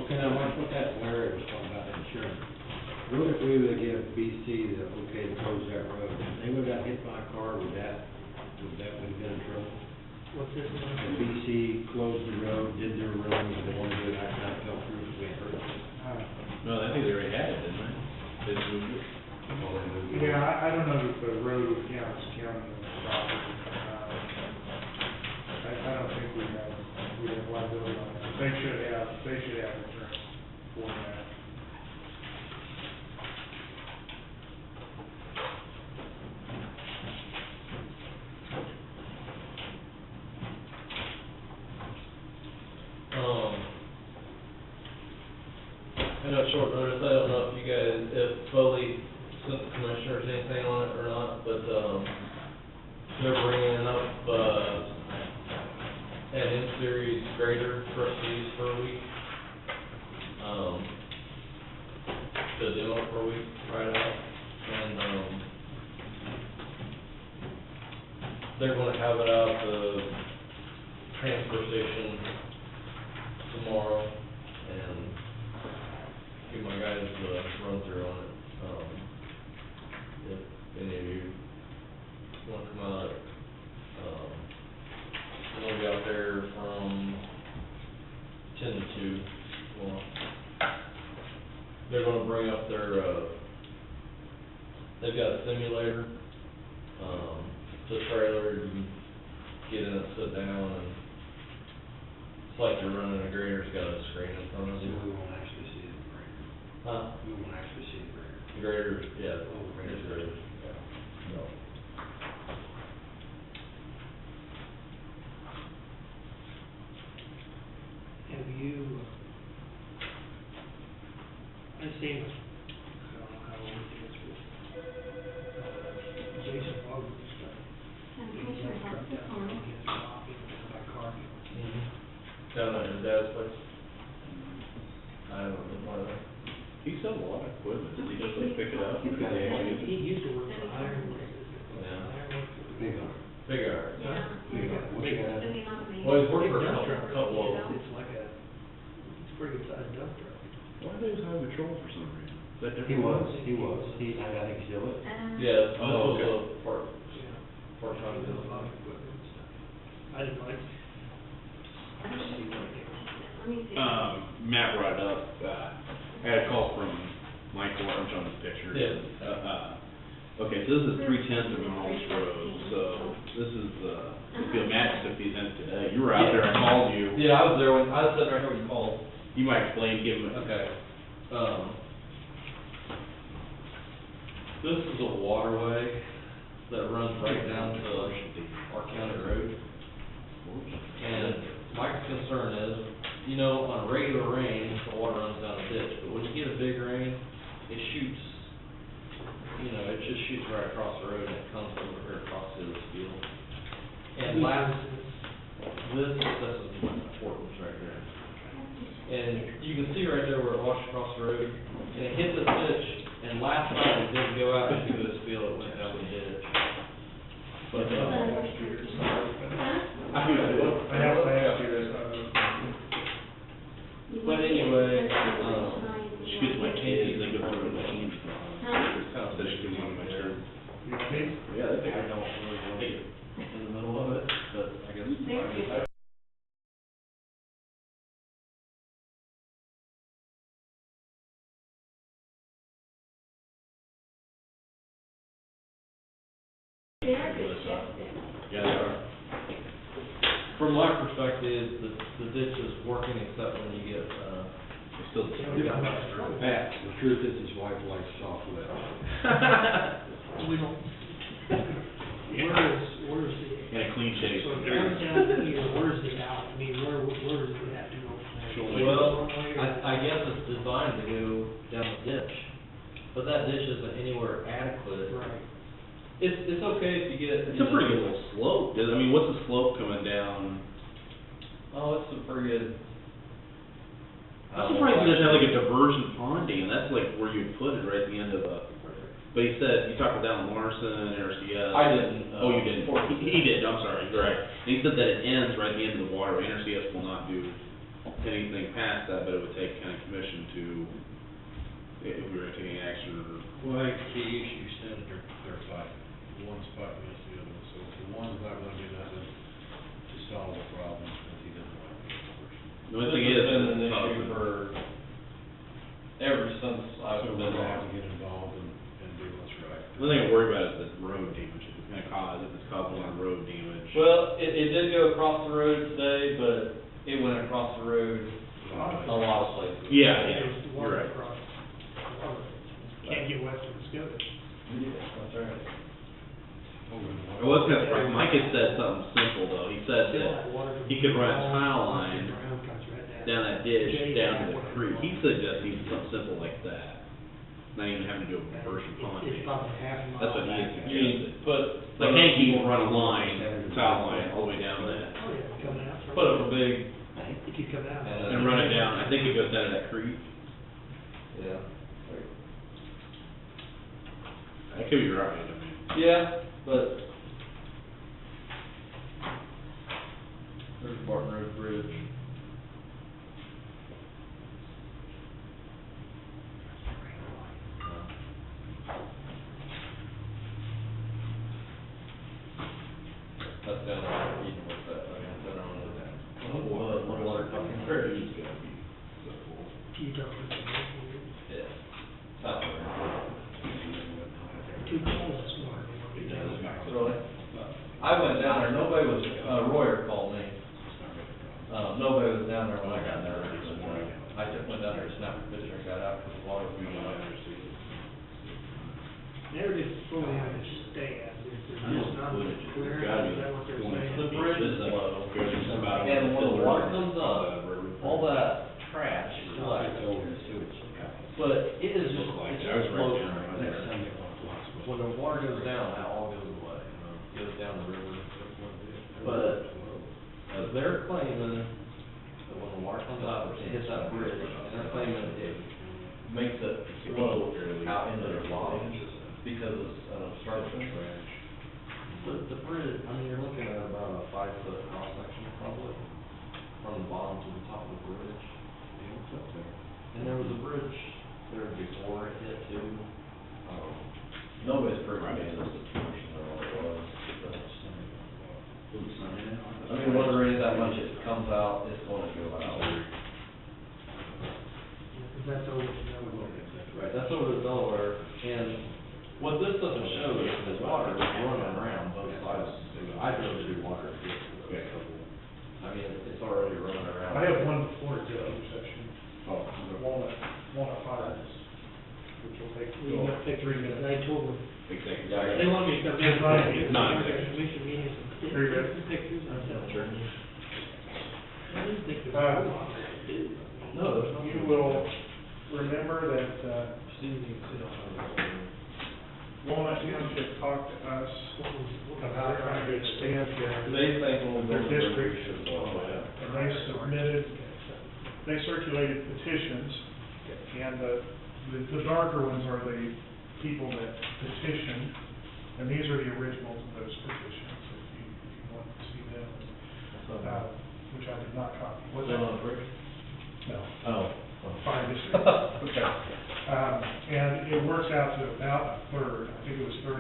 Okay, now, Mark, what that Larry was talking about insurance. What if we would give BC the okay to close that road? If they would've got hit by a car, would that have been in trouble? What's this one? If BC closed the road, did their road, but they wanted to do it, I kind of fell through if we had heard it. No, I think they already had it, didn't they? They just moved it. Well, they moved it. Yeah, I don't know if the road counts county property. I don't think we have liability on that. They should have insurance for that. I know it's short notice, I don't know if you guys, if Foley sent the commissioners anything on it or not, but, they're bringing up, an in-series grader for us to use for a week. To demo for a week, try it out, and, they're gonna have it out at the transfer station tomorrow, and give my guys a run through on it. If any of you want to come out, I'm gonna be out there from 10 to 2. Well, they're gonna bring up their, they've got a simulator, it's a trailer, you can get in and sit down, and it's like you're running a grader, it's got a screen in front of So you. we won't actually see the grader. Huh? We won't actually see the grader. The graders, yeah, Oh, the it's graders. graders, yeah. No. Have you, I seen, I don't know how old it is, but, Jason Logan's stuff. And He's Commissioner got a truck Hudson, down there, he gets robbed, he gets by a car. Down at his dad's place? I haven't been by there. He sells a lot of equipment, does he just like pick it up? He's got a- He used to work for Iron. Big on. Big iron. Yeah. Big on. What you got? Does he not mean? Well, he's worked for a Dump truck. couple of them. It's like it's a pretty good sized dump truck. Why do they use highway patrol for some reason? Is that He different? was, I think still is. Yeah, this Oh, was okay. a part-time He does a deal. lot of equipment and stuff. I didn't like. I just see what it is. Let me see. Matt brought it up, I had a call from Michael, I'm showing the picture. Yeah. Okay, so this is 3/10 of Monroe's Road, so this is, Matt took these in today, you were out there, I called you. Yeah, I was there when, I was sitting right here when you called. You might explain, give him. Okay. This is a waterway that runs right down to our county road. And my concern is, you know, on regular rain, the water runs down the ditch, but when you get a big rain, it shoots, you know, it just shoots right across the road and it comes over here across to this field. And this is my importance right here. And you can see right there where it washed across the road, and it hit the ditch, and last night it didn't go out into this field, it went down the ditch. But, I I have to do this, but anyway, She gets my kids, they go through the machine. Huh? So she can run my turn. you want me? Yeah, I they think I don't really want to get in the middle of it, but I guess. They are good chefs then. Yeah, they are. From my perspective, the ditch is working except when you get, They still. Pat, the truth is his wife likes soft wet. We don't. Where's the? And a clean shave. So it comes down here, where's the out, I mean, where does it have to go? well, I guess it's designed to go down It's okay if you get. It's a pretty good little slope, I mean, what's the slope coming down? Oh, it's a pretty good. I'm surprised he doesn't have like a diversion ponding, and that's like where you'd put it, right at the end of a, but he said, you talked about down Larson, NRCS. I didn't, Oh, you didn't, he did, I'm sorry, you're right. And he said that it ends right at the end of the waterway, NRCS will not do anything past that, but it would take county commission to, if we were taking action or. Well, like the issue said, they're fighting, one's fighting against the other one, so if the one's not gonna do nothing to solve the problem, then he doesn't want to be the person. The only thing This is, has been an it's issue tough. for, ever since I've So been we're gonna have on. to get involved and do what's right. The only thing I worry about is the road damage, if it's gonna cause, if it's causing a lot of road damage. Well, it did go across the road today, but it went across the road a lot of places. Yeah, There's the you're water right. across. Can't get west of the Skillet. That's right. I was gonna surprise, Mike had said something simple though, he said that he could run a tile line down that ditch, down to the creek. He suggested something simple like that, not even having to do a diversion pond. It's about a half mile. That's what he had You suggested. put. Like Hanky will run a line, tile line, all the way down that, Oh, yeah, coming out. Put up a big. If you come out. and run it down, I think it goes down to that creek. Yeah. I could be right, I mean. Yeah, but. There's Barton Road Bridge. That's down there, Eden, what's that, I mean, I don't know that. Little water company. You don't. Yeah. South of there. Too cold this morning. Really? I went down there, nobody was, Royer called me. Nobody was down there when I got there. I just went down there to snap a picture and got out because the water was going up. They're just fully understand, I it's know not footage, clear, there's gotta be is that what they're saying? The bridge is low. And when the water comes up, all that trash collects. But it is just, it's just floating next time you when the water goes down, that all goes away, goes down the river. But they're claiming that when the water comes out, it hits that bridge, and they're claiming it makes it flow out into the bottom because it's an obstruction. The bridge, I mean, you're looking at about a 5-foot cross section probably, from the bottom to the top of the bridge. And there was a bridge there before it hit too. Nobody's pretty much in this situation, I don't know what it was. I mean, whether it is that much it comes out, it's going to go out. That's over the Delaware. Right, that's over the Delaware, and what this doesn't show is the water is running around both sides. I drove through water. I mean, it's already running around. I have one before executive session. Walnut Fires, which will take, We got pictures, 3 minutes. I told them, Executive. they want me to come in. It's not executive. Commission meetings and Very good. some pictures, I said. Sure. I didn't think there Uh, was a lot to do. No, there's no. You will remember that, Walnut Township talked to us about trying to expand their district. And they circulated petitions, and the darker ones are the people that petitioned, and these are the originals of those petitions, if you want to see them, which I did not copy. Was that? No. Oh. Fire district. Okay. And it works out to about a third, I think it was 32%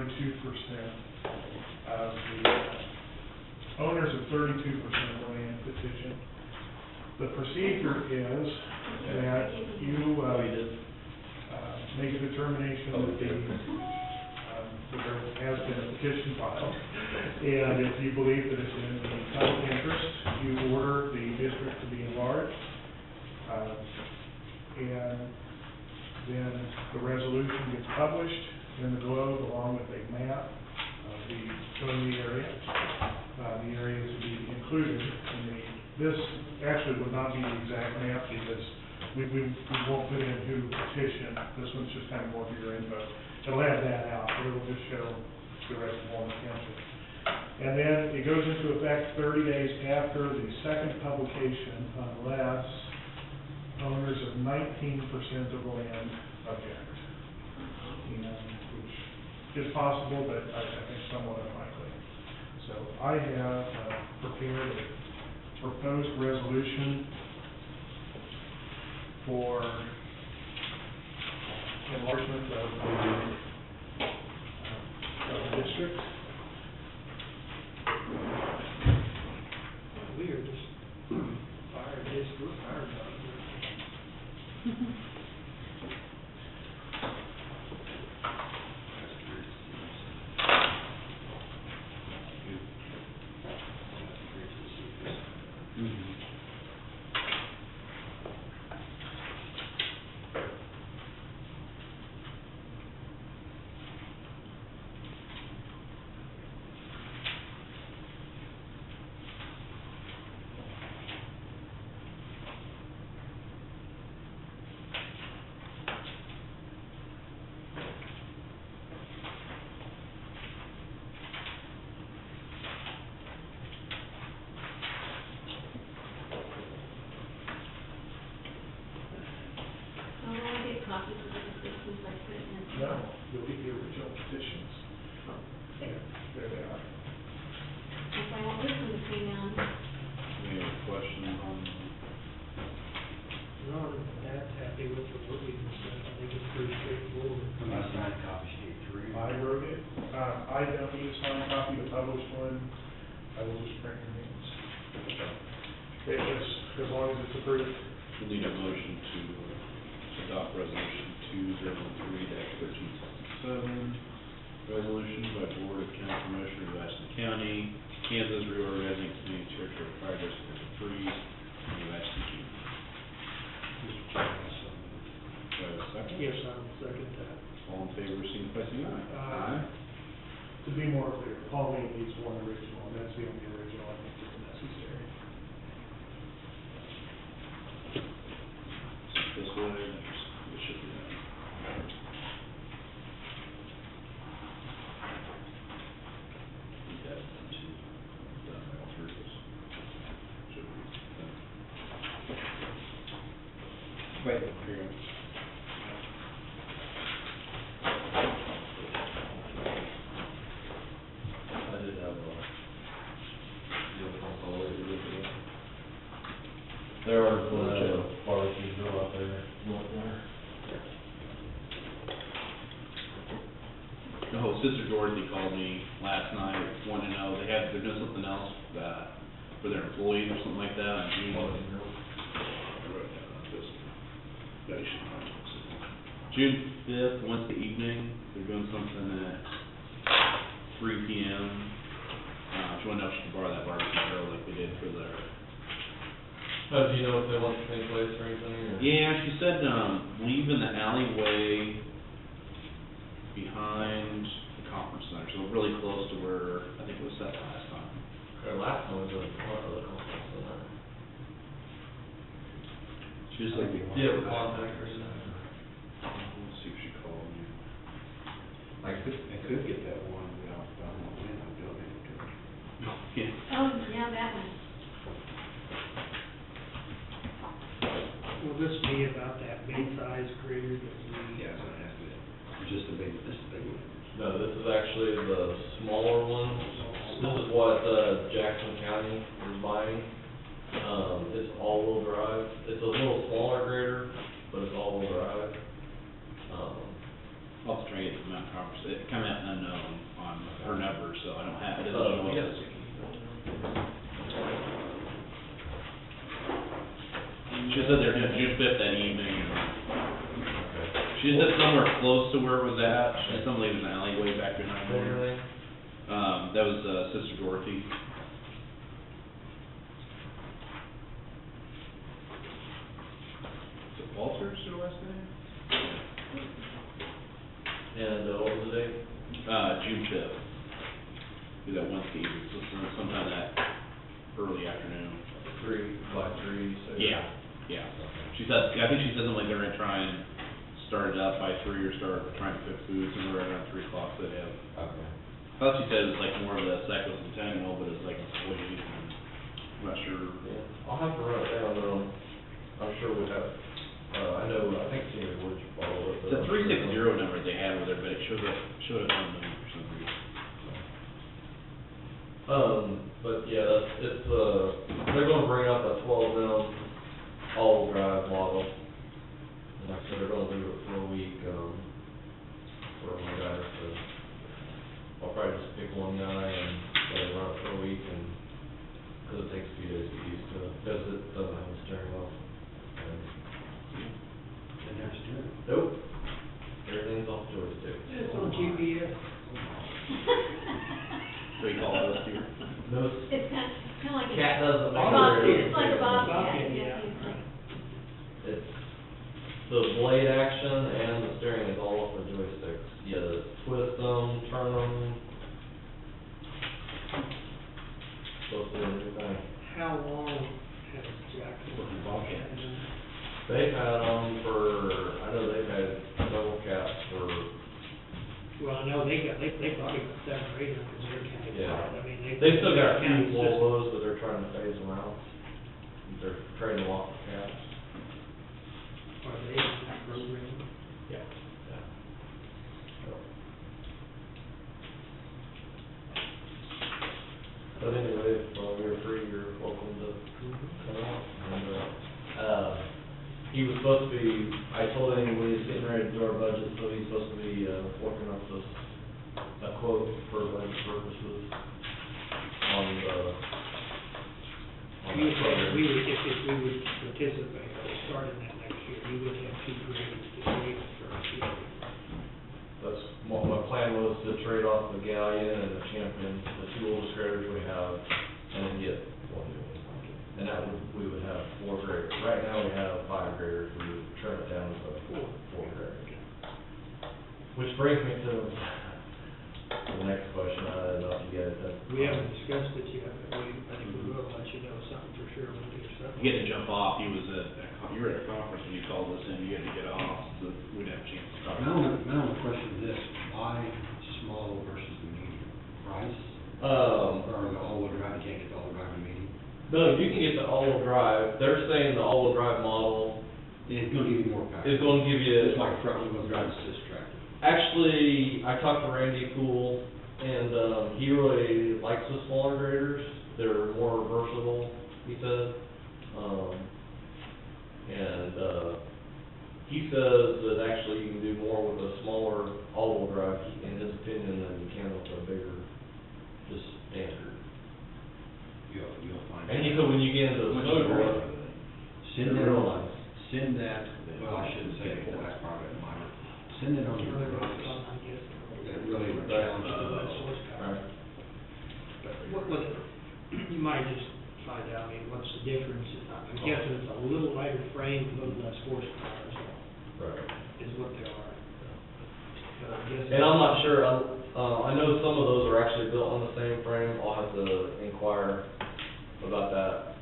of the owners of 32% of the land petition. The procedure is that you make a determination that there has been a petition filed, and if you believe that it's in the public interest, you order the district to be enlarged. And then the resolution gets published in the Globe along with a map of showing the area to be included in this actually would not be the exact map because we won't put in who petitioned. This one's just kind of more for your info. It'll have that out, but it'll just show the rest of Walnut Township. And then it goes into effect 30 days after the second publication unless owners of 19% of the land object. Which is possible, but I think somewhat unlikely. So I have prepared a proposed resolution for enlargement of the district. We are just fire district, fire department. Copies of the petitions like put it in. No, you'll get the original petitions. Yeah, there they are. If I want this one to clean down. Any questions on? No, that's happy with the wording and stuff, I think it's pretty straightforward. When I signed copy sheet 3. I wrote it. I don't need a signed copy, the published one, I will just print your names. As long as it's approved. We need a motion to adopt resolution 2003-1367, resolution by Board of County Commissioners of Ashland County, Kansas reorganizing community territory fire district 3, of Ashland County. Mr. Chairman, do I have a second? Yes, I'll second that. All in favor, signify by saying aye. Aye. To be more clear, Pauline needs one original, and that's the only original I think that's necessary. This way, it should be done. We have two done by all three of us. Should be done. Wait, here you go. I did have a, there are, barbecue grill out there, Oh, Sister Dorothy called me last night, wanted to know, they're doing something else, for their employees or something like that, on June. I wrote it down on this. Yeah, you should find it. June 5th, Wednesday evening, they're doing something at 3 PM. She wanted to know if she could borrow that barbecue grill like we did for their. Do you know if they want the same place or anything, or? Yeah, she said, leave in the alleyway behind the conference center, so really close to where, I think it was set last time. Our last one was in front of the conference center. She was like. Do you have a contact or something? Let's see if she called me. I could get that one without, when I'm building it. Yeah. Oh, yeah, that one. Will this be about that mid-size grader that we? Yes, it has to be. Just a big, this big one. No, this is actually the smaller one. This is what, Jackson County is buying. It's all-wheel drive. It's a little smaller grader, but it's all-wheel drive. I'll have to try to get the amount of conference, it came out unknown on her number, so I don't have, it doesn't Oh, show yes. up. She said they're doing June 5th that evening, and she said somewhere close to where it was at, she said somebody was in the alleyway back behind What her. are they? That was, Sister Dorothy. Is it Walters, her last name? And, what was the date? June 5th. Do that Wednesday evening, so sometime that early afternoon. 3 so. Yeah, yeah. She said, I think she said something like they're gonna try and start it up by 3 or start trying to cook food somewhere around 3 o'clock, so they have Okay. thought you said it was like more of the cycle centennial, but it's like a suede, I'm not sure. Yeah, I'll have to run it down, I'm sure we have, I think Senior Woods follow it. It's a 360 number they have over there, but it showed up on them for some reason. But yeah, it's, they're gonna bring up a 12M all-wheel drive model. And like I said, they're gonna do it for a week, for my guys to, I'll probably just pick one guy and let him run it for a week and, cause it takes a few days to get used to it, because it doesn't have a steering wheel. And there's steering. Nope, everything's off joystick. It's on GPS. What do you call those here? No, It's kind of like a. cat doesn't make Bobcat. it. It's like a bobcat, Bobcat, yeah. yeah. It's, the blade action and the steering is all off the joysticks. You twist them, turn them. Supposed to do everything. How long has Jack worked in Bobcat? They've had them for, I know they've had several cats for, Well, I know they probably got 7 or 8 under their county. Yeah. I mean, they've still got a county few system. Volvos, but they're trying to phase them out. They're trading them off for cats. Are they in that program? Yeah. Yeah. So. But anyway, if you're free, you're welcome to come out. And, he was supposed to be, I told him when he's getting ready to do our budget, so he's supposed to be, working up this, a quote for budget purposes on the, on We that would, program. we would, if we would participate or start in that next year, we would have 2 grades to trade for our year. That's, what my plan was to trade off the Galleon and the Champion, the 2 oldest graders we have, and then get 1 new one. And that would, we would have 4 graders. Right now, we have 5 graders, we would trim it down to 4 graders. Which brings me to the next question, I don't know if you guys have. We haven't discussed it yet, but I think we will let you know something for sure when we do something. You had to jump off, you were at a conference when you called us in, you had to get off, so we'd have a chance to talk. My only question is this, why small versus the medium? Price? Or the all-wheel drive, you can't get the all-wheel drive in medium? No, you can get the all-wheel drive. They're saying the all-wheel drive model It's gonna give you more power. is going to give you. It's like front-wheel drive assist tractor. Actually, I talked to Randy Poole, and he really likes the smaller graders. They're more versatile, he said. He says that actually you can do more with a smaller all-wheel drive, in his opinion, than you can with a bigger, just standard. You'll find. And he said when you get into the snowboard, Send they're that, real nice. send that, well, I shouldn't say it, that's probably minor. Send it on your device. That really would challenge you. Right. What, you might just find out, I mean, what's the difference? I'm guessing it's a little lighter frame, a little less horsepower, Right. is what they are. But I'm guessing. And I'm not sure, I know some of those are actually built on the same frame, I'll have to inquire about that,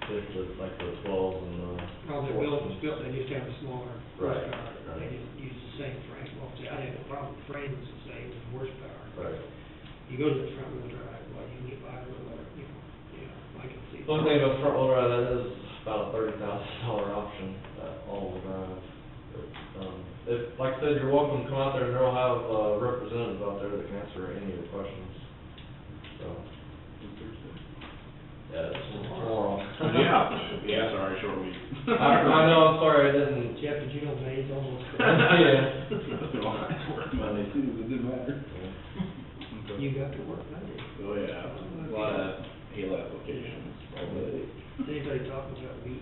with the, like the 12s and the. Oh, they're built, they just have a smaller Right, horsepower, they just use the same frame. Well, see, I have a problem, the frame is the same as horsepower. Right. You go to the front wheel drive, well, you can get by a little, I can see. The only thing about front wheel drive, that is about a $30,000 option, that all-wheel drive. But, if, like I said, you're welcome to come out there, and they'll have a representative out there that can answer any of your questions, so. Yeah, it's tomorrow. Yeah, sorry, short week. I know, I'm sorry, I didn't. Jeff, did you know May's almost? Yeah. Work Monday too, it didn't matter. You got to work Monday. Oh, yeah, a lot of Halo applications, already. Is anybody talking about wheat?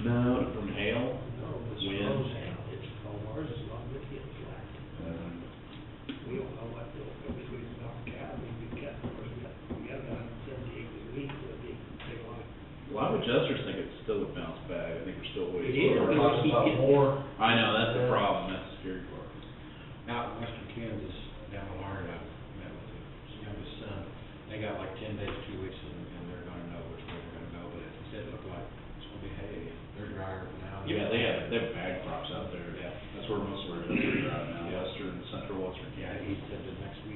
No, from hail, No, it's wind. frozen. It's, ours is a lot of it getting flat. Um, We don't know what between our cow, we've got about 70 acres a week, so it'd be big line. A lot of adjusters think it's still a bounce back, I think we're still waiting. It is. We're talking about more. I know, that's the problem, that's the scary part. Out in western Kansas, down the line, I met with his youngest son, they got like 10 days, 2 weeks, and they're gonna know which way they're gonna go, but he said it looked like it's gonna be hay, they're drier now. Yeah, they have bag crops out there, Yeah. that's where most of our adjusters are out now, Yeah. western, central western Yeah, Kansas. he said that next week,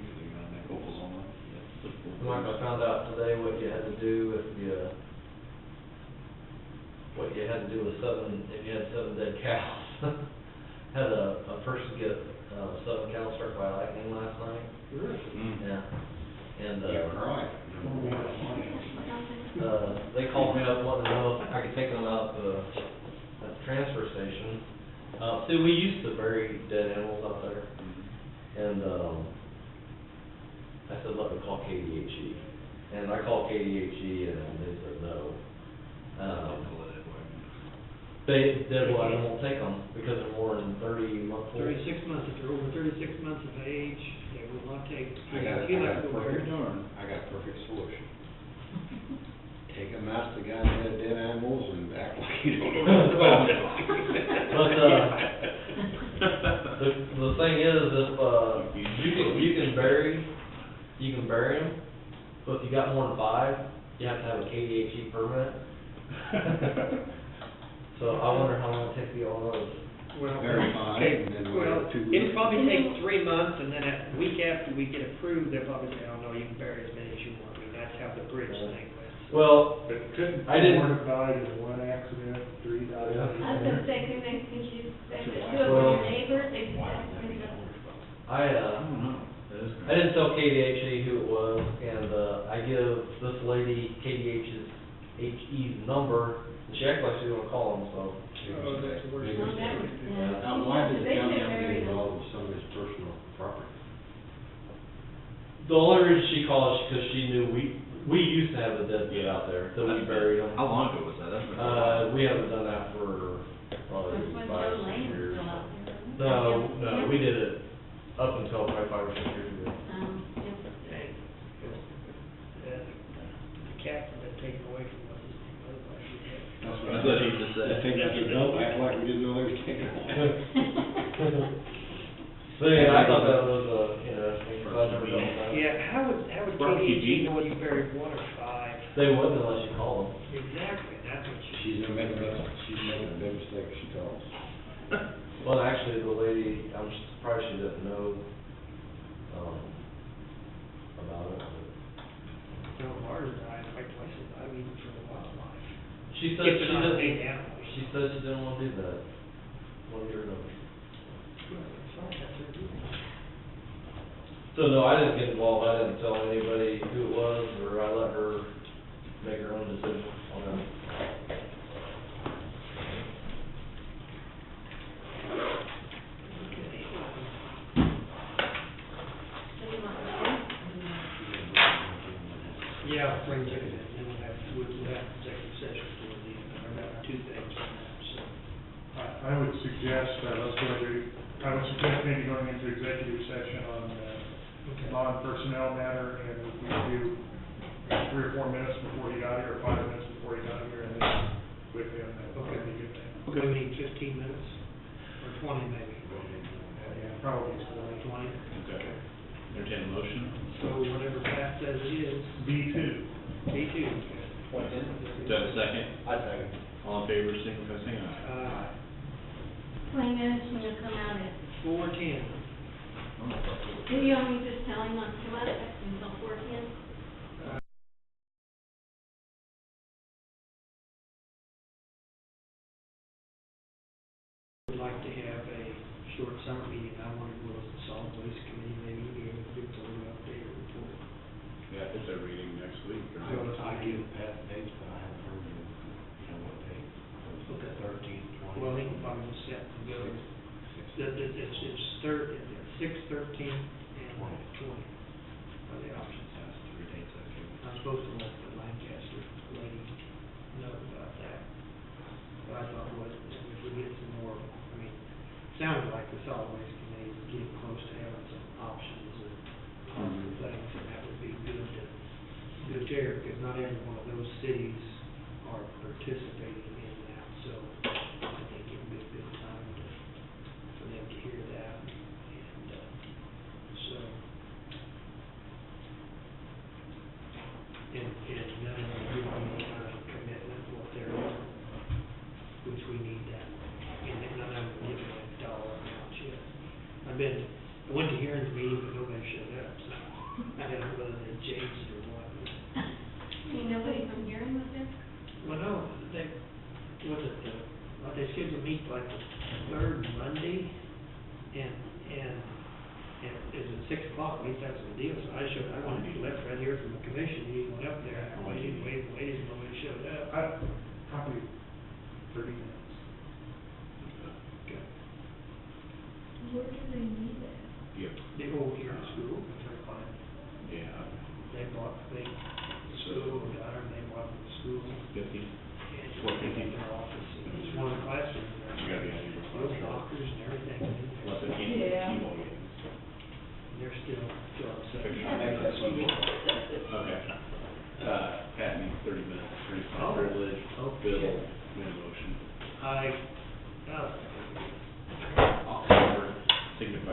Michael, I found out today what you had to do if you, what you had to do with if you had 7 dead cows. Had a person get, 7 cows struck by lightning last night. Really? Yeah. And, You're right. they called me up wanting to know if I could take them out at the transfer station. See, we used to bury dead animals out there. And, I said, let me call KDHE. And I called KDHE and they said no. They won't take them because they're more than 30 months old. 36 months, if they're over 36 months of age, they will not take. I got You a like to go perfect, there. I got a perfect solution. Take them out to the guy that had dead animals and act like you don't know what about it. But, the thing is, if, you can bury them, but if you got more than 5, you have to have a KDHE permit. So I wonder how long it takes to get one of those. Well, Verify, and then well, wait 2 it'll weeks. probably take 3 months, and then a week after we get approved, they'll probably say, oh, no, you can bury as many as you want. I mean, that's how the bridge thing went. Well, But couldn't I didn't- more have died in one accident, 3 died? Yeah. I was gonna say, couldn't they, could you expect it to do it Well- with your neighbors, they just have to. I didn't tell KDHE who it was, and, I give this lady KDHE's number, and she acted like she was gonna call him, so. Oh, that's the worst. Well, that was, yeah. Now, why does the They county should have to bury get them. involved with some of his personal property? The only reason she called is because she knew we used to have a dead kid out there, so we buried him. How long ago was that? That's been- We haven't done that for probably That's when 5 Joe or 6 Lane was years. still out there. No, we did it up until probably 5 or 6 years ago. Yep. Dang. The cats have been taken away from us, otherwise we'd have. That's what he just said. Just take it to go, act like we didn't know they were taking it away. So yeah, I thought that was, interesting, 'cause I've never done that. Yeah, how would Barbecue KDHE Jeep. know you buried 1 or 5? They wouldn't unless you call them. Exactly, that's what she. She's making a big mistake if she calls. Well, actually, the lady, I'm surprised she didn't know, about it. No, ours died, like I said, I'm even for the wildlife. She said If she they're not didn't, big animals. she said she didn't want to do that. One year ago. Sorry, that's her doing. So no, I didn't get involved, I didn't tell anybody who it was, or I let her make her own decision on that. Yeah, bring it in, and we'll have executive session for the, I got 2 things on that, so. I would suggest, I would suggest maybe going into executive session on, non-personnel matter, and we do 3 or 4 minutes before you got here, or 5 minutes before you got here, and then with him, that would be a good thing. Okay, we need 15 minutes, or 20 maybe. Yeah, probably it's 20. Okay. Entertain a motion? So whatever Pat says it is, B2. B2. Do I have a second? I second. All in favor, signify by saying aye. 20 minutes when you come out at, 4:10. do you want me to just tell him not to let it until 4:10? We'd like to have a short summer meeting. I wonder will the solid waste committee maybe be able to give us a little update or report. Yeah, it's a reading next week, I right? was thinking, Pat dates, but I haven't heard of, what date. Okay. 13th, 20th. well, he can probably just set and go. It's 6, 13, and 20 are the options. That's 3 dates, okay. I'm supposed to let the Lancaster lady know about that. But I thought, well, if we get some more, I mean, sounded like the solid waste committee was getting close to having some options and positive things, and that would be good to hear, because not every one of those cities are participating in that, so I think it would be a good time for them to hear that, and, so. And none of them give me any kind of commitment what they're doing, which we need that, and then none of them give me a dollar amount yet. I went to hearings meeting, but nobody showed up, so. I don't know whether they changed or what. I mean, nobody from Huron was there? Well, no, they, they scheduled to meet like the third Monday, and it was at 6 o'clock, at least that's the deal, so I wanted to be left right here from the commission, he went up there, waited, nobody showed up. Probably 30 minutes. Okay. Where do they meet at? Yep. The old Huron school, their client, Yeah. they bought, the school, got her, they bought the school. 50. And What, 50? their office, it's one of the classrooms, You gotta be on your those lockers and everything. Unless it can't be T-Mobile games. They're still upset. Okay. Pat needs 30 minutes, Oh. privilege, Okay. Bill, made a motion. I, All in favor, signify